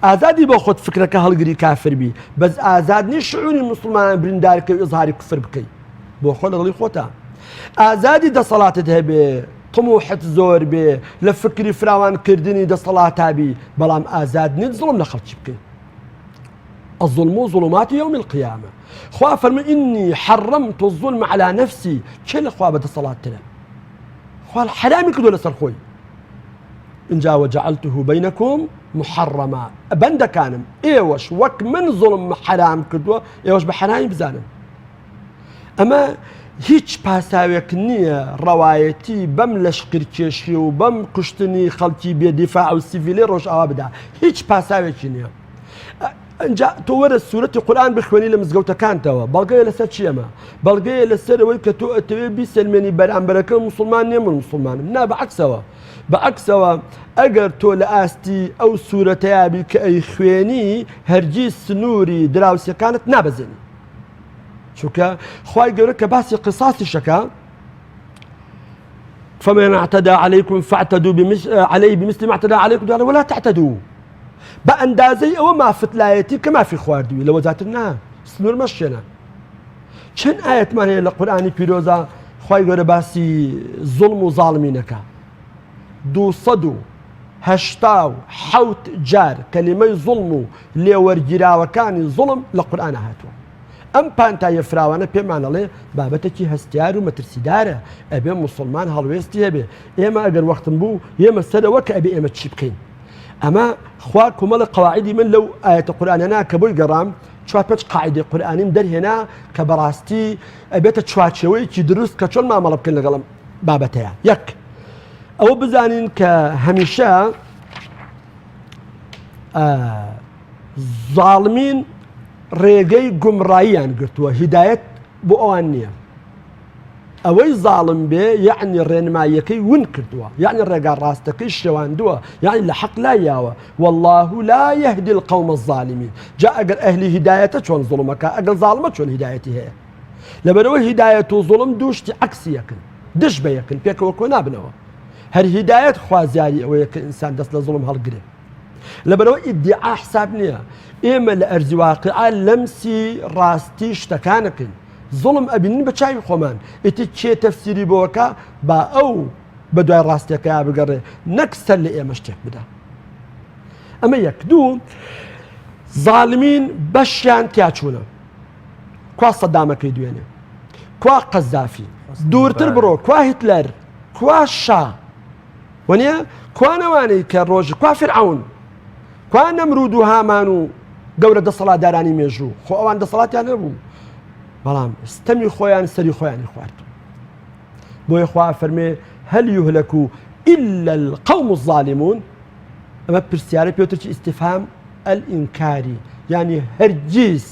S2: ئازادی بۆ خۆت فکرەکە هەڵگری کافربی بەس ئازادنی شعوری مسلمانان بریندارکە و ئزهاری کوفر بکەیت بۆ خۆ لە دڵی خۆتە. ئازادی دەسەڵاتت هەبێ طموحت زۆر بێ لە فکری فراوانکردنی دەسەڵاتابی بەڵام ئازاد نیت زوڵم لە خەڵکی بکەیت. الظلم ظلمات يوم القيامة. خوا فرمي إني حرمت الظلم على نفسي كل خوا بده صلاة ترى خوا الحرام كدو لسر خوي إن جا وجعلته بينكم محرما بند كانم إيوش وك من ظلم حرام كدو إيوش بحرام بزانم أما هیچ پاساوێک نییە ڕەوایەتی بەم لەشقرکێشی و بەم کوشتنی خەڵکی بێدیفاع و سیڤیلی ڕۆژ ئاوا بدا هیچ پاساوێکی نییە. ئەجا تۆ وەرە سوورەتی قورئان بخوێنی لە مزگەوتەکانتەوە بەڵگەیە لەسەر چیەمە بەڵگەیە لەسەرەوەی کە تۆ ئەتەوێ بیسەلمێنی بەرامبەرەکە مسلمان نییە من مسلمانم نا بەعکسەوە ئەگەر تۆ لە ئاستی ئەو سوورەتەیابی کە ئەی خوێنی هەرگیز سنووری دراوسەکانت نابەزێنی. چونکە خوای گەورە کە باسی قساسی شەکە فمن اعتدى عليكم فاعتدوا عليه بمثل ما اعتدى عليكم ولا تعتدوا. بەئەندازەی ئەوە مافتلایەتی کە مافی خواردووی لەوە زیاتر نا سنوور مەشێنە. چەند ئاەتمان هەیە لە قورئانی پیرۆزە خوای گەورە باسی زوڵم و زاڵمینەکە 287 جار کەلیمەی زوڵم و لێوەرگیراوەکانی زوڵم لە قورئانە هاتووە. ئەم پانتایە فراوانە پێمانەڵێ بابەتێکی هەستیار و مەترسیدارە ئەبێ مسلمان هەڵوێستی هەبێ ئێمە ئەگەر وەختم بوو ئێمە سەرەوە کە ئەبێ ئێمە چی بکەین. ئەمە خوا کۆمەڵە قەواعیدی من لەو ئاەتە قورئانەنا کە بۆی گەڕام 4 قاعدەی قورئانیم دەرهێنا کە بەڕاستی ئەبێتە چوارچێوەیەکی دروست کە چۆن مامەڵە بکەین لەگەڵم بابەتەیە. یەک ئەوە بزانین کە هەمیشە زاڵمین ڕێگەی گومڕاییان گرتووە هیدایەت بۆ ئەوان نییە. ئەوەی زاڵم بێ یعنی ڕێنماییەکەی ون کردووە یعنی ڕێگا ڕاستەکەی شێواندووە یعنی لە حەق لایاوە والله لا يهدي القوم الظالمين. جا ئەگەر ئەهلی هیدایەتە چۆن زوڵمەکە ئەگەر زاڵمە چۆن هیدایەتی هەیە لەبەرەوە هیدایەت و زوڵم دووشتی عەکسیەکن دش بەیەکن پێکەوە کۆ نابنەوە. هەر هیدایەت خوازیاری ئەوەیە کە ئینسان دەست لە زوڵم هەڵگرێ لەبەرەوە ئیدعا حساب نییە. ئێمە لە ئەرزی واقعا لەمسی ڕاستی شتەکانەکەین زوڵم ئەبینین بە چاوی خۆمان ئیتی چێ تەفسیری بۆەکە با ئەو بە دوای ڕاستیەکە بگەڕێ نەک سەر لە ئێمە شتێک بدە. ئەمە یەک. دوو زاڵمین بەشیان تیاچوونە کوا سەدامەکەی دوێنێ کوا قەزافی دوورتر بڕۆ کوا هیتلەر کوا شا وەنیە کوانەوانەی کە ڕۆژ کوا فرعون کوا نەمرود و هامان و گەورە دەسەڵاتدارانی مێژوو خۆ ئەوان دەسەڵاتیان نەبوو بەڵام ستەمی خۆیان سەری خۆیانی خوارد. بۆیە خوا فەرمێ هەل یوهلەک إلا القوم الظالمون. ئەمە پرسیارە پێوترکی ئیستیفهام ئەلئینکاری یعنی هەرگیز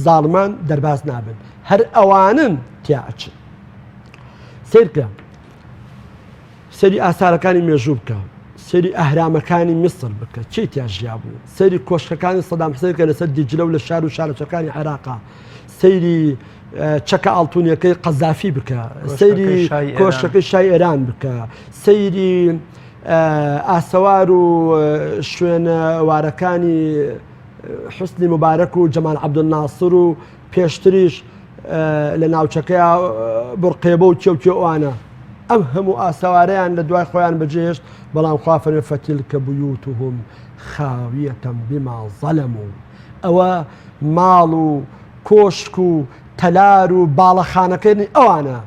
S2: زاڵمان دەرباز نابن هەر ئەوانن تیا ئەچن. سیرکە سەری ئاسارەکانی مێژوو بکە سەری ئەهرامەکانی میسر بکە چی تیا ژیا بوو سەری کۆشکەکانی سەدام حوسێن کە لەسەر دیجلە و لە شار و شارەچەکانی عێراقا سەیری چەکە ئاڵتونیەکەی قەزافی بکە سەیری کۆشکەکەی شای ئێران بکە سەیری ئاسەوار و شوێنە وارەکانی حوسنی مبارەک و جەمال عەبدولناسر و پێشتریش لە ناوچەکەیە بڕقێبە و کێوکێوانە ئەم هەموو ئاسەوارەیان لە دوای خۆیان بەجێهێشت بەڵام خوا فەرمێ فتیلکە بیوتهم خاویەة بما ظەلەموا. ئەوە ماڵ و کۆشک و تەلار و باڵەخانەکەی ئەوانە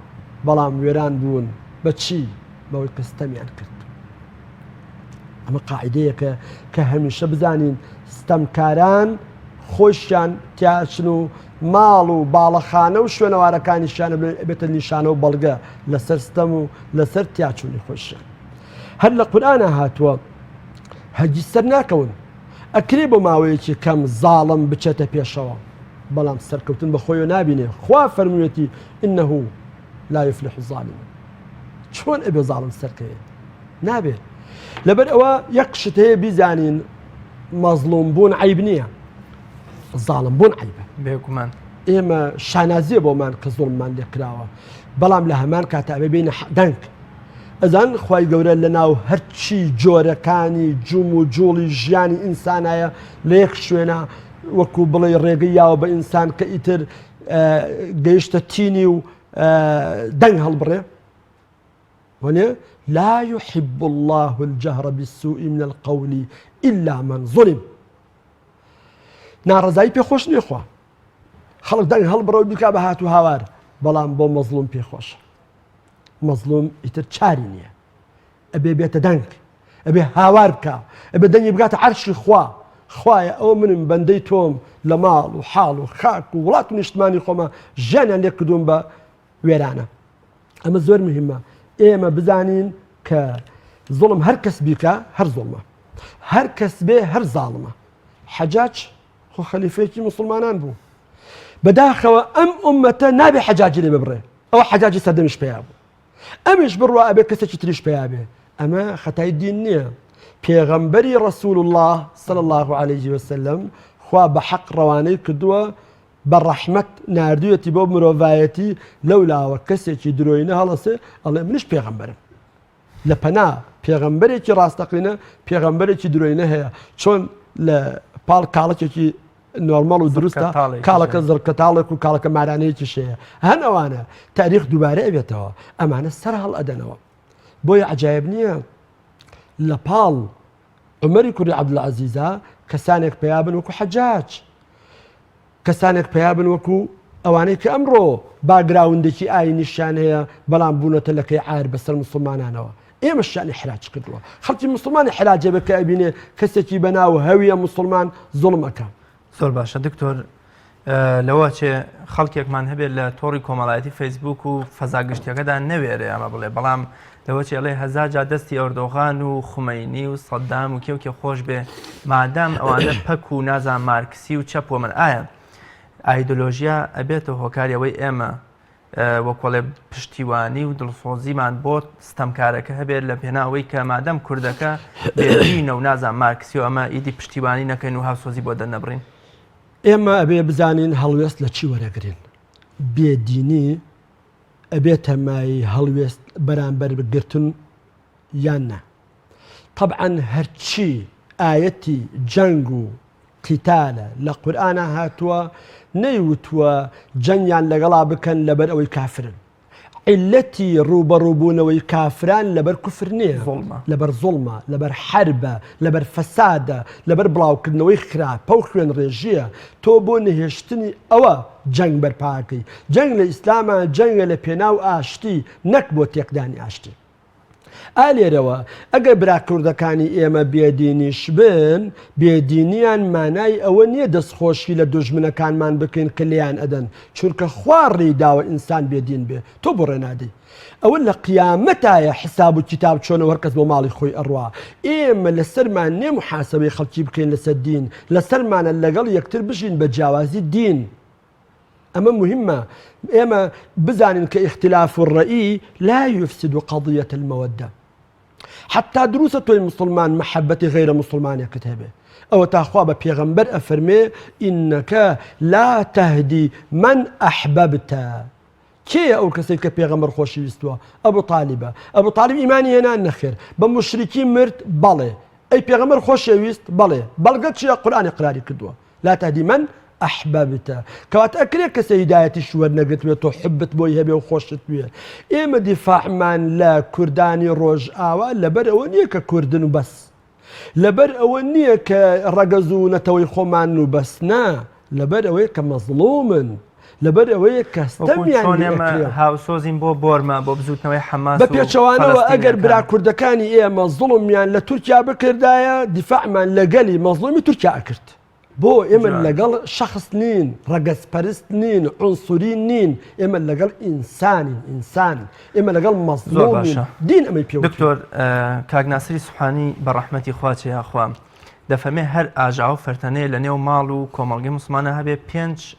S2: بەڵام وێران بوون بەچی بەوەی کەستەمیان کرد. ئەمە قاعیدەیەکە کە هەمیشە بزانین ستەمکاران خۆشیان تیاچن و ماڵ و باڵەخانە و شوێنەوارەکانیشیانە بێتە نیشانە و بەڵگە لەسەر ستەم و لەسەر تیاچوونی خۆشیان هەر لە قورئانە هاتووە هەرگیز سەر ناکەون ئەکرێ بۆ ماوەیەکی کەم زاڵم بچێتە پێشەوە بەڵام سەرکەوتن بە خۆی نابینێ خوا فەرموویەتی ئینەه لا يفلح الظالمون چۆن ئەبێ زاڵم سەرکەوێت نابێت لەبەر ئەوە یەک شت هەیە بیزانین مەزلوم بوون عیب نییە زاڵم بوون عیبە
S1: بێگومان
S2: ئێمە شانازیە بۆمان کە زوڵممان لێکراوە بەڵام لە هەمان کاتە ئەبێ بینە دەنگ ئەزان خوای گەورە لە ناو هەرچی جۆرەکانی جوم و جوڵی ژیانی ئینسانایە لە یەک شوێنە وەکو بڵێ ڕێگەی یاوە بە ئینسان کە ئیتر گەیشتە تینی و دەنگ هەڵبڕێ وەنێ لا يحب الله الجهر بالسوء من القول إلا من ظلم ناڕەزایی پێخۆش نێخوا خەڵک دەنگ هەڵبڕەوە بیکا بە هات و هاوار بەڵام بۆ مەزلوم پێخۆشە مەزلوم ئیتر چاری نییە ئەبێ بێتە دەنگ ئەبێ هاوار بکە ئەبێ دەنگی بگاتە عەرشی خوا خوایە ئەوە منم بەندەی تۆم لە ماڵ و حاڵ و خاک و وڵات و نیشتمانی خۆمە ژیانیان لێ کردوم بە وێرانە ئەمە زۆر مهمە ئێمە بزانین کە زوڵم هەر کەس بیکە هەر زوڵمە هەر کەس بێ هەر زاڵمە حەجاج خۆ خەلیفەیەکی موسڵمانان بوو بەداخەوە ئەم ئومەتە نابێ حەجاجی لێ ببڕێ ئەوە حەجاجی سەردەمیش پێیا بوو ئەمیش بڕوا ئەبێ کەسێکی تریش پێیا بێ ئەمە خەتای دین نییە پێغەمبەری ڕەسوول الله صلی الله عليه وسلم خوا بە حەق ڕەوانەی کردووە بە ڕەحمەت ناردوویەتی بۆ مرۆڤایەتی لەولاوە کەسێکی درۆینە هەڵەسێ ئەڵێ منیش پێغەمبەرم لە پەنا پێغەمبەرێکی ڕاستەقینە پێغەمبەرێکی درۆینە هەیە چۆن لە پاڵ کاڵەکێکی نۆرمەڵ و دروستە کاڵەکە زڕکەتاڵێک و کاڵەکە مارانەیەکی شەیە هەن ئەوانە تاریخ دووبارە ئەبێتەوە ئەمانە سەر هەڵ ئەدەنەوە بۆیە عەجایب نییە لە پاڵ عومەری کوڕی عەبدولعەزیزە کەسانێک پێیابن وەکو حەجاج کەسانێک پێیابن وەکو ئەوانەی کە ئەمڕۆ باگراوندێکی ئاینیشیان هەیە بەڵام بوونەتە لەکەی عایر بەسەر موسڵمانانەوە ئێمە شانی حراج کردووە خەڵکی موسڵمانی حراجێ بکە ئەبینێ کەسێکی بەناو هەویە موسڵمان زوڵمەکە
S1: زۆر باشە دکتۆر لەوە چێ خەڵکێکمان هەبێت لە تۆڕی کۆمەڵایەتی فەیسبوک و فەزاگشتیەکەدا نەوێرێ ئەمە بڵێ بەڵام لەوە چێڵێ هەزار جا دەستی ئەردۆغان و خومەینی و سەدام و کێوکێ خۆش بێ مادام ئەوانە پەک و نازان مارکسی و چەپ و من ئایا ئایدۆلۆژیا ئەبێتە هۆکاریەوەی ئێمە وەکۆڵێ پشتیوانی و دڵسۆزیمان بۆ ستەمکارەکە هەبێت لە پێناوەی کە مادەم کوردەکە بێدینە و نازان مارکسی و ئەمە ئیدی پشتیوانی نەکەین و هاوسۆزی بۆ دەنەبڕین
S2: ئێمە ئەبێ بزانین هەڵوێست لە چی وەرەگرین بێدینی ئەبێتە مای هەڵوێست بەرامبەر بگرتن یان نە طبعا هەرچی ئاەتی جەنگ و قیتالە لە قورئانە هاتووە نەیوتووە جەنگیان لەگەڵا بکەن لەبەر ئەوەی کافرن علەتی ڕوبەڕووبوونەوەی کافران لەبەر کوفر نییە لەبەر زوڵمە لەبەر حربە لەبەر فەسادە لەبەر بڵاوکردنەوەی خراپە و خوێن ڕێژیە تۆ بۆ نەهێشتنی ئەوە جەنگ بەرپاکەی جەنگ لە ئیسلامە جەنگە لە پێناو ئاشتی نەک بۆ تێکدانی ئاشتی ئالێرەوە ئەگەر براکوردەکانی ئێمە بێدینیش بن بێدینیان مانای ئەوە نییە دەستخۆشی لە دوژمنەکانمان بکەین کە لێیان ئەدەن چونکە خوا ڕێداوە ئینسان بێدین بێ تۆ بۆ ڕێنادەی ئەوە لە قیامەتایە حساب و کتاب چۆنەوە هەرکەس بۆ ماڵی خۆی ئەڕوا ئێمە لەسەرمان نێ محاسبەی خەڵکی بکەین لەسەر دین لەسەرمانە لەگەڵ یەکتر بژین بە جیاوازی دین ئەمە مهمە ئێمە بزانین کە اختلاف الرأی لا يفسد قضية المودة حتى دروسە تۆی مسلمان محبەتی غیرە مسلمانێکت هەبێ ئەوە تاخوا بە پێغەمبەر ئەفەرمێ ئینەکە لا تهدی من ئەحبەبتە کێ ئەو کەسێک کە پێغەمبەر خۆشی ویستووە ئەبوو تالیبە ئەبوو تالیب ئیمانی هێنان نەخێر بە موشریکی مرد بەڵێ ئەی پێغەمبەر خۆشەویست بەڵێ بەڵگە چیە قورئانی قراری کردووە لا تهدی من ئەحبەبتە کەواتە ئەکرێ کەسە هیدایەتیش وەرنەگرتوێت تۆ حبت بۆی هەبێ و خۆشت بوێ ئێمە دیفاعمان لە کوردانی ڕۆژئاوا لەبەر ئەوە نییە کە کوردن و بەس لەبەر ئەوە نییە کە ڕەگەزوونەتەوەی خۆمان و بەس نا لەبەر ئەوەیە کە مەزڵومن لەبەر ئەوەیە کە ستەمیان
S1: هاوسۆزین بۆ بۆرمە بۆ بزوتنەوەی حەماس
S2: بە پێچەوانەوە ئەگەر برا کوردەکانی ئێمە زوڵمیان لە تورکیا بکردایە دیفاعمان لەگەلی مەزڵومی تورکیا ئەکرد بۆ ئێمە لەگەڵ شخص نین ڕەگەزپەرست نین عنسوری نین ئێمە لەگەڵ ئینسان ئێمە لەگەڵ مەزلوم دین ئەمەی پێ
S1: دکتۆر کاگناسری سوحانی بە ڕەحمەتی خواچێ یاخوا دەفەرمێ هەر ئاژا و فەرتەنەیە لە نێو ماڵ و کۆمەڵگەی موسڵمانە هەبێ 5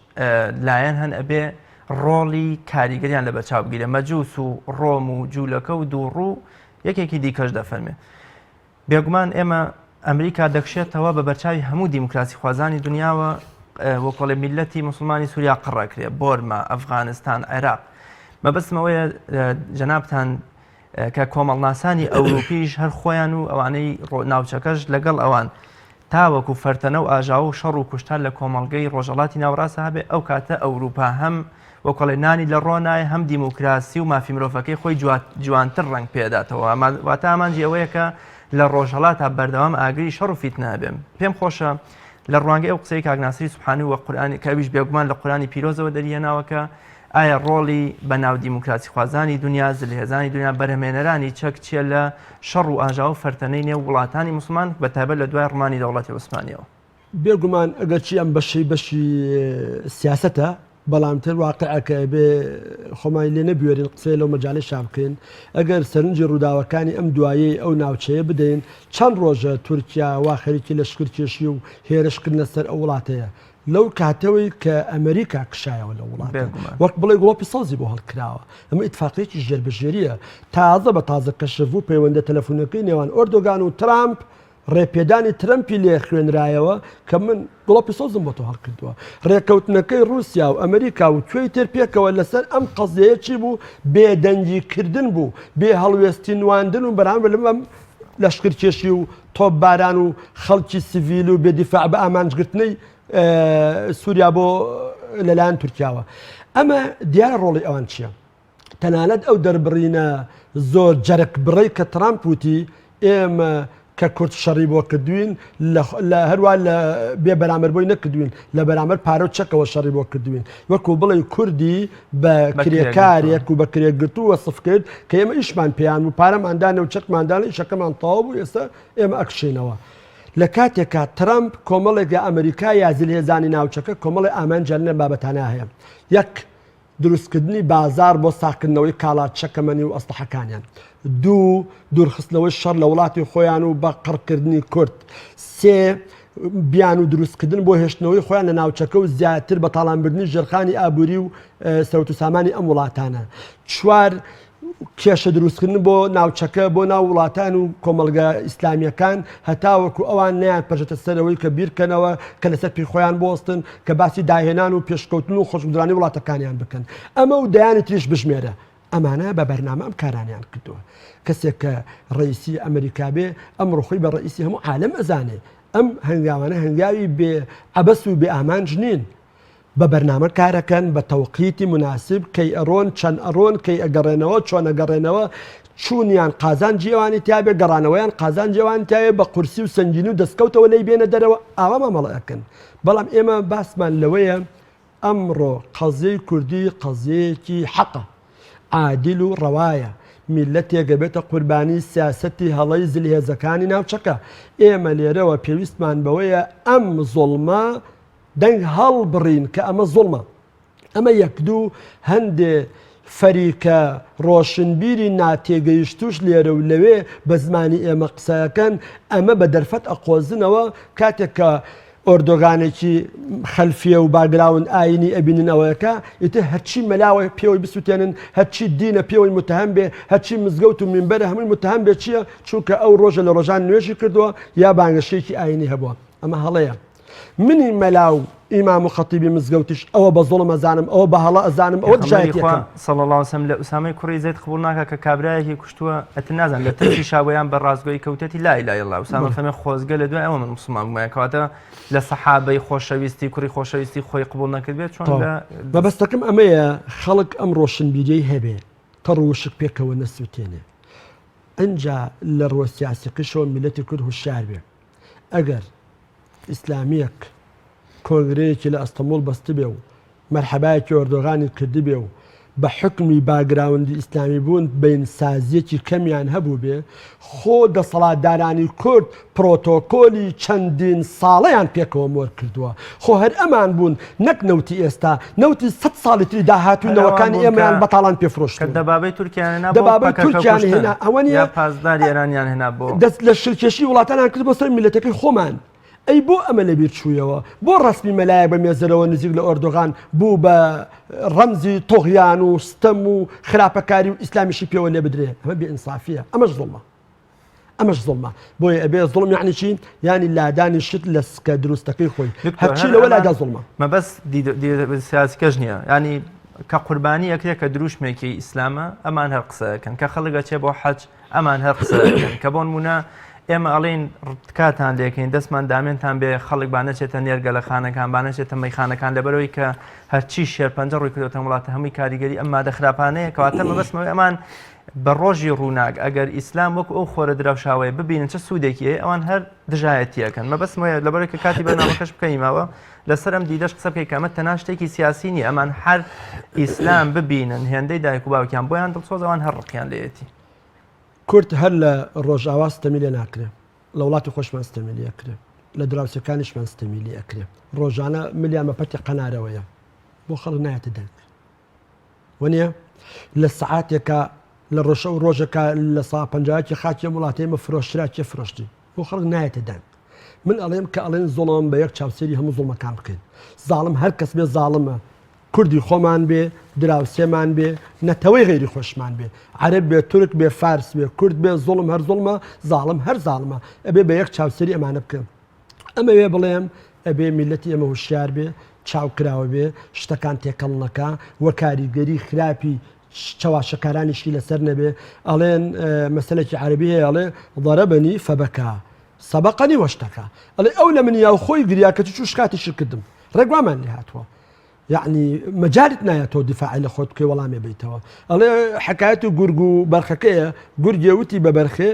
S1: لایەن هەن ئەبێ ڕۆڵی کاریگەریان لە بەرچاو بگیرێ مەجووس و ڕۆم و جوولەکە و دووڕوو یەکێکی دیکەش دەفەرمێ بێگومان ئێمە ئەمریکا دەکشێتەوە بە بەرچاوی هەموو دیموکراسی خوازانی دنیاوە وەکۆڵێ میلەتی مسلمانی سووریا قڕەکرێ بۆرما ئەفغانستان عێراق مەبەستمەوەیە جەنابتان کە کۆمەڵناسانی ئەوروپیش هەر خۆیان و ئەوانەی ناوچەکەش لەگەڵ ئەوان تاوەکو فەرتەنە و ئاژاو و شەڕ و کوشتار لە کۆمەڵگەی ڕۆژهەڵاتی ناوەڕاستە هەبێ ئەو کاتە ئەوروپا هەم وەکۆڵێ نانی لە ڕۆنایە هەم دیموکراسی و مافی مرۆڤەکەی خۆی جوانتر ڕنگ پێداتەوە واتە ئامانجی ئەوەیە کە لە ڕۆژهەڵات تا بەردەوام ئاگری شەڕ و فیتنە بێم پێم خۆشە لە ڕوانگەی ئەو قسەی کاگناسری سوبحانی و قورئانی کەویش بێگومان لە قورئانی پیرۆزەوە دەریێناوەکە ئایا ڕۆڵی بەناو دیموکراسی خوازانی دنیا زلهێزانی دنیا بەرهەمێنەرانی چەک چیە لە شەڕ و ئاژاو و فەرتەنەی نێو وڵاتانی موسڵمان بەتایبەت لە دوای ڕمانی دەوڵەتی عوسمانیەوە
S2: بێگومان ئەگەر چی ئەم بەشی سیاسەتە بەڵام تر واقعەکە بێ خۆمان لێ نەبوێرین قسەی لەو مەجاالە شابکەین ئەگەر سەرنجی ڕووداوەکانی ئەم دوایی ئەو ناوچەیە بدەین چەند ڕۆژە تورکیا وا خەریکی لەشکر کێشی و هێرشکردنە سەر ئەو وڵاتەیە لەو کاتەوەی کە ئەمریکا کشایەوە لە وڵات وەک بڵێ گڵۆپی سەوزی بۆ هەڵکراوە ئەمە ئیتفاقیەکی ژێربەژێریە تازە بە تازە کەشف و پەیوەندە تەلەفۆنەکەی نێوان ئۆردۆگان و ترامپ ڕێپێدانی ترەمپی لێ خوێنرایەوە کە من گڵۆپی سەوزم بۆ تۆ هەڵکردووە ڕێکەوتنەکەی رووسیا و ئەمریکا و کوێی تر پێکەوە لەسەر ئەم قەزەیەکی بوو بێدەنگیکردن بوو بێ هەڵوێستی نواندن و بەرامبەر لەم لەشکرکێشی و تۆپ باران و خەڵکی سیڤیل و بێدیفاع بە ئامانجگرتنەی سووریا بۆ لەلایەن تورکیاوە ئەمە دیارە ڕۆڵی ئەوان چییە؟ تەنانەت ئەو دەربڕینە زۆر جەرک بڕی کە ترامپ وتی ئێمە کە کورد شەڕی بۆ کردوین لە هەروە لە بێ بەرامبەربووی نەکردوین لە بەرامبەر پارە و چەکەوە شەڕی بۆ کردوین وەکو بڵێ کوردی بە کرێکارێک و بە کرێگرتو وەسف کرد کە ئێمە ئیشمان پێیان و پارەماندانە و چەکماندانە ئیشەکەمان تەواو بوو ئێستا ئێمە ئەکشینەوە لە کاتێکا ترامپ کۆمەڵێکە ئەمریکا یا زلهێزانی ناوچەکە کۆمەڵی ئامانجانە بابەتانە هەیە یەک دروستکردنی بازار بۆ ساکردنەوەی کاڵات چەکەمەنی و ئەستەحەکانیان دوو دوورخستنەوەی شەڕ لە وڵاتی خۆیان و بە قڕکردنی کورد سێ بیان و دروستکردن بۆ هێشتنەوەی خۆیان لە ناوچەکە و زیاتر بە تاڵانبردنی ژێرخانی ئابووری و سەوت و سامانی ئەم وڵاتانە چوار کێشە دروستکردن بۆ ناوچەکە بۆ ناو وڵاتان و کۆمەلگا ئیسلامیەکان هەتاوەکو ئەوان نیان پەژێتە سەرەوەی کە بیرکەنەوە کە لەسەر پێی خۆیان بۆستن کە باسی داهێنان و پێشکەوتن و خۆشگوزرانی وڵاتەکانیان بکەن ئەمە و دەیانی تریش بژمێرە ئەمانە بە بەرنامە ئەم کارانیان کردووە کەسێک کە ڕئیسی ئەمریکا بێ ئەم ڕۆخی بە ڕئیسی هەموو عالەم ئەزانێ ئەم هەنگاوانە هەنگاوی بێ عەبەس و بێ ئامانج نین بە بەرنامە کارەکەن بە تەوقیتی مناسب کەی ئەڕۆن چەند ئەڕۆن کەی ئەگەڕێنەوە چۆن ئەگەڕێنەوە چوونیان قازان جیێوانی تیاابێ گەڕانەوەیان قازان جیێوان تایە بە قورسی و سنجینی و دەستکەوتەوە لی بێنە دەرەوە ئاوا مامەڵەکەن بەڵام ئێمە باسمان لەوەیە ئەمڕۆ قەزەی کوردی قەزەیەکی حەقە عادل و ڕەوایە میلەتێکە بێتە قوربانی سیاسەتی هەڵەی زلهێزەکانی ناوچەکە ئێمە لێرەوە پێویستمان بەوەیە ئەم زۆڵمە دەنگ هەڵبڕین کە ئەمە زۆڵمە ئەمە یەکدوو هەندێ فەریکە ڕۆشنبیری ناتێگەیشتوش لێرە و لەوێ بە زمانی ئێمە قسەکەن ئەمە بە دەرفەت ئەقۆزنەوە کاتێک کە ئۆردۆگانێکی خەلفیە و باگراون ئاینی ئەبیننەوەیەکە ئیتر هەرچی مەلاوە پێوەی بسووتێنن هەرچی دینە پێوەی متهم بێ هەرچی مزگەوت و منبەرە هەمووی متهم بێ چییە چونکە ئەو ڕۆژە لە ڕۆژان نوێژی کردووە یا بانگەشەیەکی ئاینی هەبووە ئەمە هەڵەیە منی مەلاو ئیمام و خەتیبی مزگەوتیش ئەوە بە زۆڵم ئەزانم ئەوە بە هەڵە ئەزانم ئەوە دژایەتەکەم
S1: صلی الله وسلم لە ئوسامەی کوڕی زەید قبول ناکە کە کابرایەکی کوشتووە ئەتر نازان لە ترکی شاوەیان بە ڕازگۆی کەوتەتی لا ئیلاهە ئیلڵا ئوسامە فەرمێ خۆزگە لە دوای ئەوە من موسڵمان بوومایە کەواتە لە سەحابەی خۆشەویستی کوڕی خۆشەویستی خۆی قبول نەکرد بێت چۆن
S2: بەبەستەکەم ئەمەیە خەڵک ئەم ڕۆشنبیریەی هەبێ تەڕ و شک پێکەوە نەسووتێنێ ئەنجا لە ڕۆ سیاسیەکەشەوە میلەتی کورد هوشیار بێ ئەگەر ئیسلامیەک کۆنگرەیەکی لە ئەستەمبوڵ بەستی بێ و مەرحەبایەکی ئۆردۆغانی کردی بێ و بە حکمی باگراوندی ئیسلامی بوون بین سازیەکی کەمیان هەبوو بێ خۆ دەسەڵاتدارانی کورد پرۆتۆکۆلی چەندین ساڵەیان پێکەوە مۆر کردووە خۆ هەر ئەمان بوون نەک نەوتی ئێستا نەوتی 100 ساڵی تری داهاتوونەوەکانی ئێمەیان بەتاڵان پێفرۆشت
S1: دەبابەی تورکیان
S2: دەبابەی تورکیان هێنا ئەوەنە
S1: پاسداری ئێرانیان هێنا بۆ
S2: دەست لە شرکێشی وڵاتانان کرد بۆ سەر میلەتەکەی خۆمان ئەی بۆ ئەمە لەبیر چوویەوە بۆ ڕسمی مەلایە بە مێزەرەوە نزیک لە ئۆردۆغان بوو بە ڕەمزی تۆغیان و ستەم و خراپەکاری و ئیسلامیشی پێوە لێ بدرێ ئەمە بێئینسافیە ئەمەش زوڵمە ئەمەش زوڵمە بۆیە ئەبێ زوڵم یعنی چین ینی لادانی شت لە سکە دروستەکەی خۆی هەرچی لەوە لادا زوڵمە
S1: مەبەست سیاسیکەش نییە ینی کە قوربانی یەکێک کە دروشمێکی ئیسلامە ئەمان هەر قسەکەن کە خەڵگە چێ بۆ حەج ئەمان هەر قسەکەن کە بۆ نمونە ئێمە ئەڵێن ڕکاتان لێکەین دەستمان دامێنتان بێ خەڵک بانەچێتە نێرگە لە خانەکان بانەچێتە مەیخانەکان لەبەرەوەی کە هەرچی شێرپەنجە ڕووی کردوتە وڵاتە هەمووی کاریگەری ئەم مادە خراپانەیە کەواتە مەبەستمەوەی ئەمان بە ڕۆژی ڕووناک ئەگەر ئیسلام وەک ئەو خۆرە دراوشاوەیە ببینن چه سوودێکی ئەوان هەر دژایەتیەکەن مەبەستمەوەیە لەبەرەوەی کە کاتی بەرنامەکەش بکەینمەوە لەسەر ئەم دیدەش قسە بکەی کە ئەمە تەنها شتێکی سیاسی نیە ئەمان هەر ئیسلام ببینن هێندەی دایک و باوکیان بۆیان دڵسۆز ئەوان هەر ڕقیان لێتی
S2: کورد هەر لە ڕۆژئاوا ستەمی لێ ناکرێ لە وڵاتی خۆشمان ستەمی لێ ئەکرێ لە دراوسەکانیشمان ستەمی لێ ئەکرێ ڕۆژانە ملیان بەپەتی قەنارەوەیە بۆ خەڵک نایەتە دەنگ وەنیە لە سەعاتێکە لە ڕۆژە و ڕۆژەکە لە سا پەنجاکی خاکی وڵاتێمە فرۆشتراکێ فرۆشتی بۆ خەڵک نایەتە دەنگ من ئەڵێم کە ئەڵێن زۆڵم بە یەک چاوسێری هەموو زۆڵمەکان بکەین زاڵم هەر کەس بێ زاڵمە کوردی خۆمان بێ دراوسێمان بێ نەتەوەی غێری خۆشمان بێ عەرەب بێ تورک بێ فارس بێ کورد بێ زۆڵم هەر زۆڵمە زاڵم هەر زاڵمە ئەبێ بە یەک چاوسێری ئەمانە بکەم ئەمە وێ بڵێم ئەبێ میلەتی ئەمە هوشیار بێ چاوکراوە بێ شتەکان تێکەڵ نەکا وە کاریگەری خراپی چاواشەکارانیشی لەسەر نەبێ ئەڵێن مەسەلێکی عەرەبی هەیە ئەڵێ ضەرەبەنی فەبەکا سەبەقەنی وەشتەکە ئەڵێ ئەو لە منیا و خۆی گریا کە چ شکاتیشی کردم ڕێگوامان لێ هاتووە یعنی مەجارت نایەتەوە دیفاعی لە خۆت بکەی وەڵامی بیتەوە ئەڵێ حکایەت و گورگ و بەرخەکەیە گورگێ وتی بە بەرخێ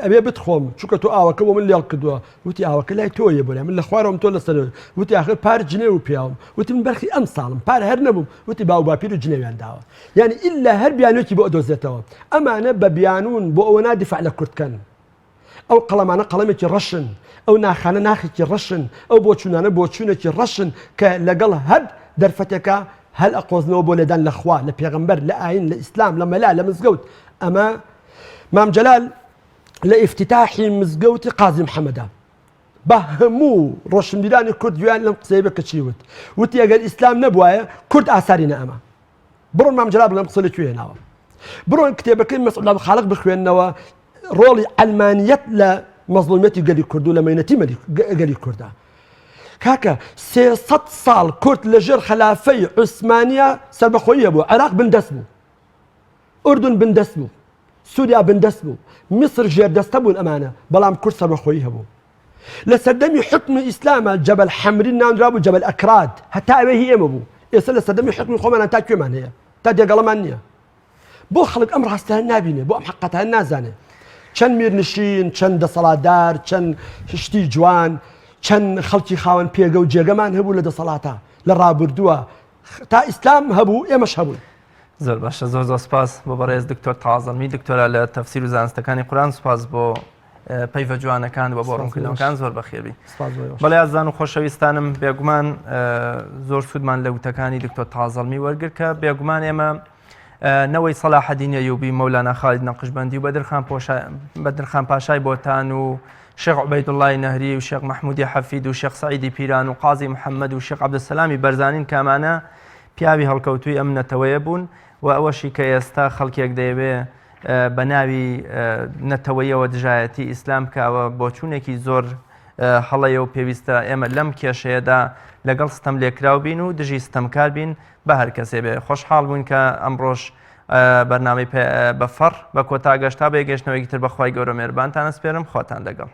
S2: ئەبێ بتخۆم چووکە تۆ ئاوەکە بۆ من لێڵ کردووە وتی ئاوەکە لای تۆیە بۆ من لە خوارەوەم تۆ لەسەر وتی آخر پار جنێ و پیاوم وتی من بەرخی ئەم ساڵم پار هەر نەبووم وتی باو باپیر و جنێویان داوە یعنی ئللا هەر بیانوێکی بۆ ئەدۆزێتەوە ئەمانە بە بیانون بۆ ئەوە نادیفاع لە کوردکەن ئەو قەڵەمانە قەڵەمێکی ڕەشن ئەو ناخانە ناخێکی ڕەشن ئەو بۆچوونانە بۆچوونێکی ڕەشن کە لەگەڵ هەر دەرفەتێکە هەل ئەقۆزنەوە بۆ لێدان لە خوا لە پێغەمبەر لە ئاین لە ئیسلام لە مەلا لە مزگەوت ئەمە مام جەلال لە ئیفتتاحی مزگەوتی قازی محەممەدا بە هەموو ڕۆشنبیرانی کورد گویان لەم قسەی بە کەچی وتی ئەگەر ئیسلام نەبوایە کورد ئاسارینە ئەمە بڕۆن مام جەلال بڵێم قسە لەکوێ هێناوە بڕۆن کتێبەکەی مەسعود خاڵق بخوێننەوە ڕۆڵی ئەلمانیەت لە مەزلومیەتی گەلی کورد و لە مەینەتی گەلی کووردا کاکە 300 ساڵ کورد لەژێر خەلافەی عوسمانیە سەربەخۆییە بوو عێراق بندەست بوو ئوردون بندەست بوو سووریا بندەست بوو میسر ژێردەستە بوون ئەمانە بەڵام کورد سەربەخۆیی هەبوو لە سەردەمی حکمی ئیسلامە جەبەل حەمری ناندرا بوو جەبەل ئەکراد هەتا ئەوێ هی ئێمە بوو ئێستا لە سەردەمی حکمی خۆمانان تا کوێمان هەیە تا دێگەڵەمان نییە بۆ خەڵک ئەم ڕاستیان نابینێ بۆ ئەم حەقەتیان نازانێ چەند میرنشین چەند دەسەڵاتدار چەند شتی جوان چەند خەڵکی خاوەن پێگە و جێگەمان هەبوو لە دەسەڵاتە لە ڕابردووە تا ئیسلام هەبوو ئێمەش هەبوون
S1: زۆر باشە زۆر سپاس بۆ بەڕێز دکتۆر تازەڵمی دکتۆرە لە تەفسیر و زانستەکانی قورئان سپاس بۆ پەیوە جوانەکان بۆ ڕوونکردنەوەکان زۆر بەخێبی بەڵێ ئازان و خۆشەویستانم بێگومان زۆر سوودمان لە وتەکانی دکتۆر تازەڵمی وەرگرت کە بێگومان ئێمە نەوەی سەلاحەدین ئەیوبی مەولانا خالید نەقشبەندی و بەدرخان پاشای بۆتان و شێخ عوبەیدوڵڵای نەهری و شێخ مەحمودی حەفید و شێخ سەعیدی پیران و قازی محەممەد و شێخ عەبدولسەلامی بەرزانین کامانە پیاوی هەڵکەوتووی ئەم نەتەوەیە بوون و ئەوەشی کە ئێستا خەڵکێک دەیەوێ بە ناوی نەتەوەیەوە دژایەتی ئیسلام کاوە بۆچوونێکی زۆر هەڵەیە و پێویستە ئێمە لەم کێشەیەدا لەگەڵ ستەم لێکراو بین و دژی ستەمکار بین بە هەر کەسێ بێ خۆشحاڵ بوون کە ئەمڕۆژ بەرنامەی بەفەڕ بە کۆتاگەشتا بە گەشتنەوەیکی تر بەخوای گەورە مێربانتان ئەسپێرم خۆتان لەگەڵ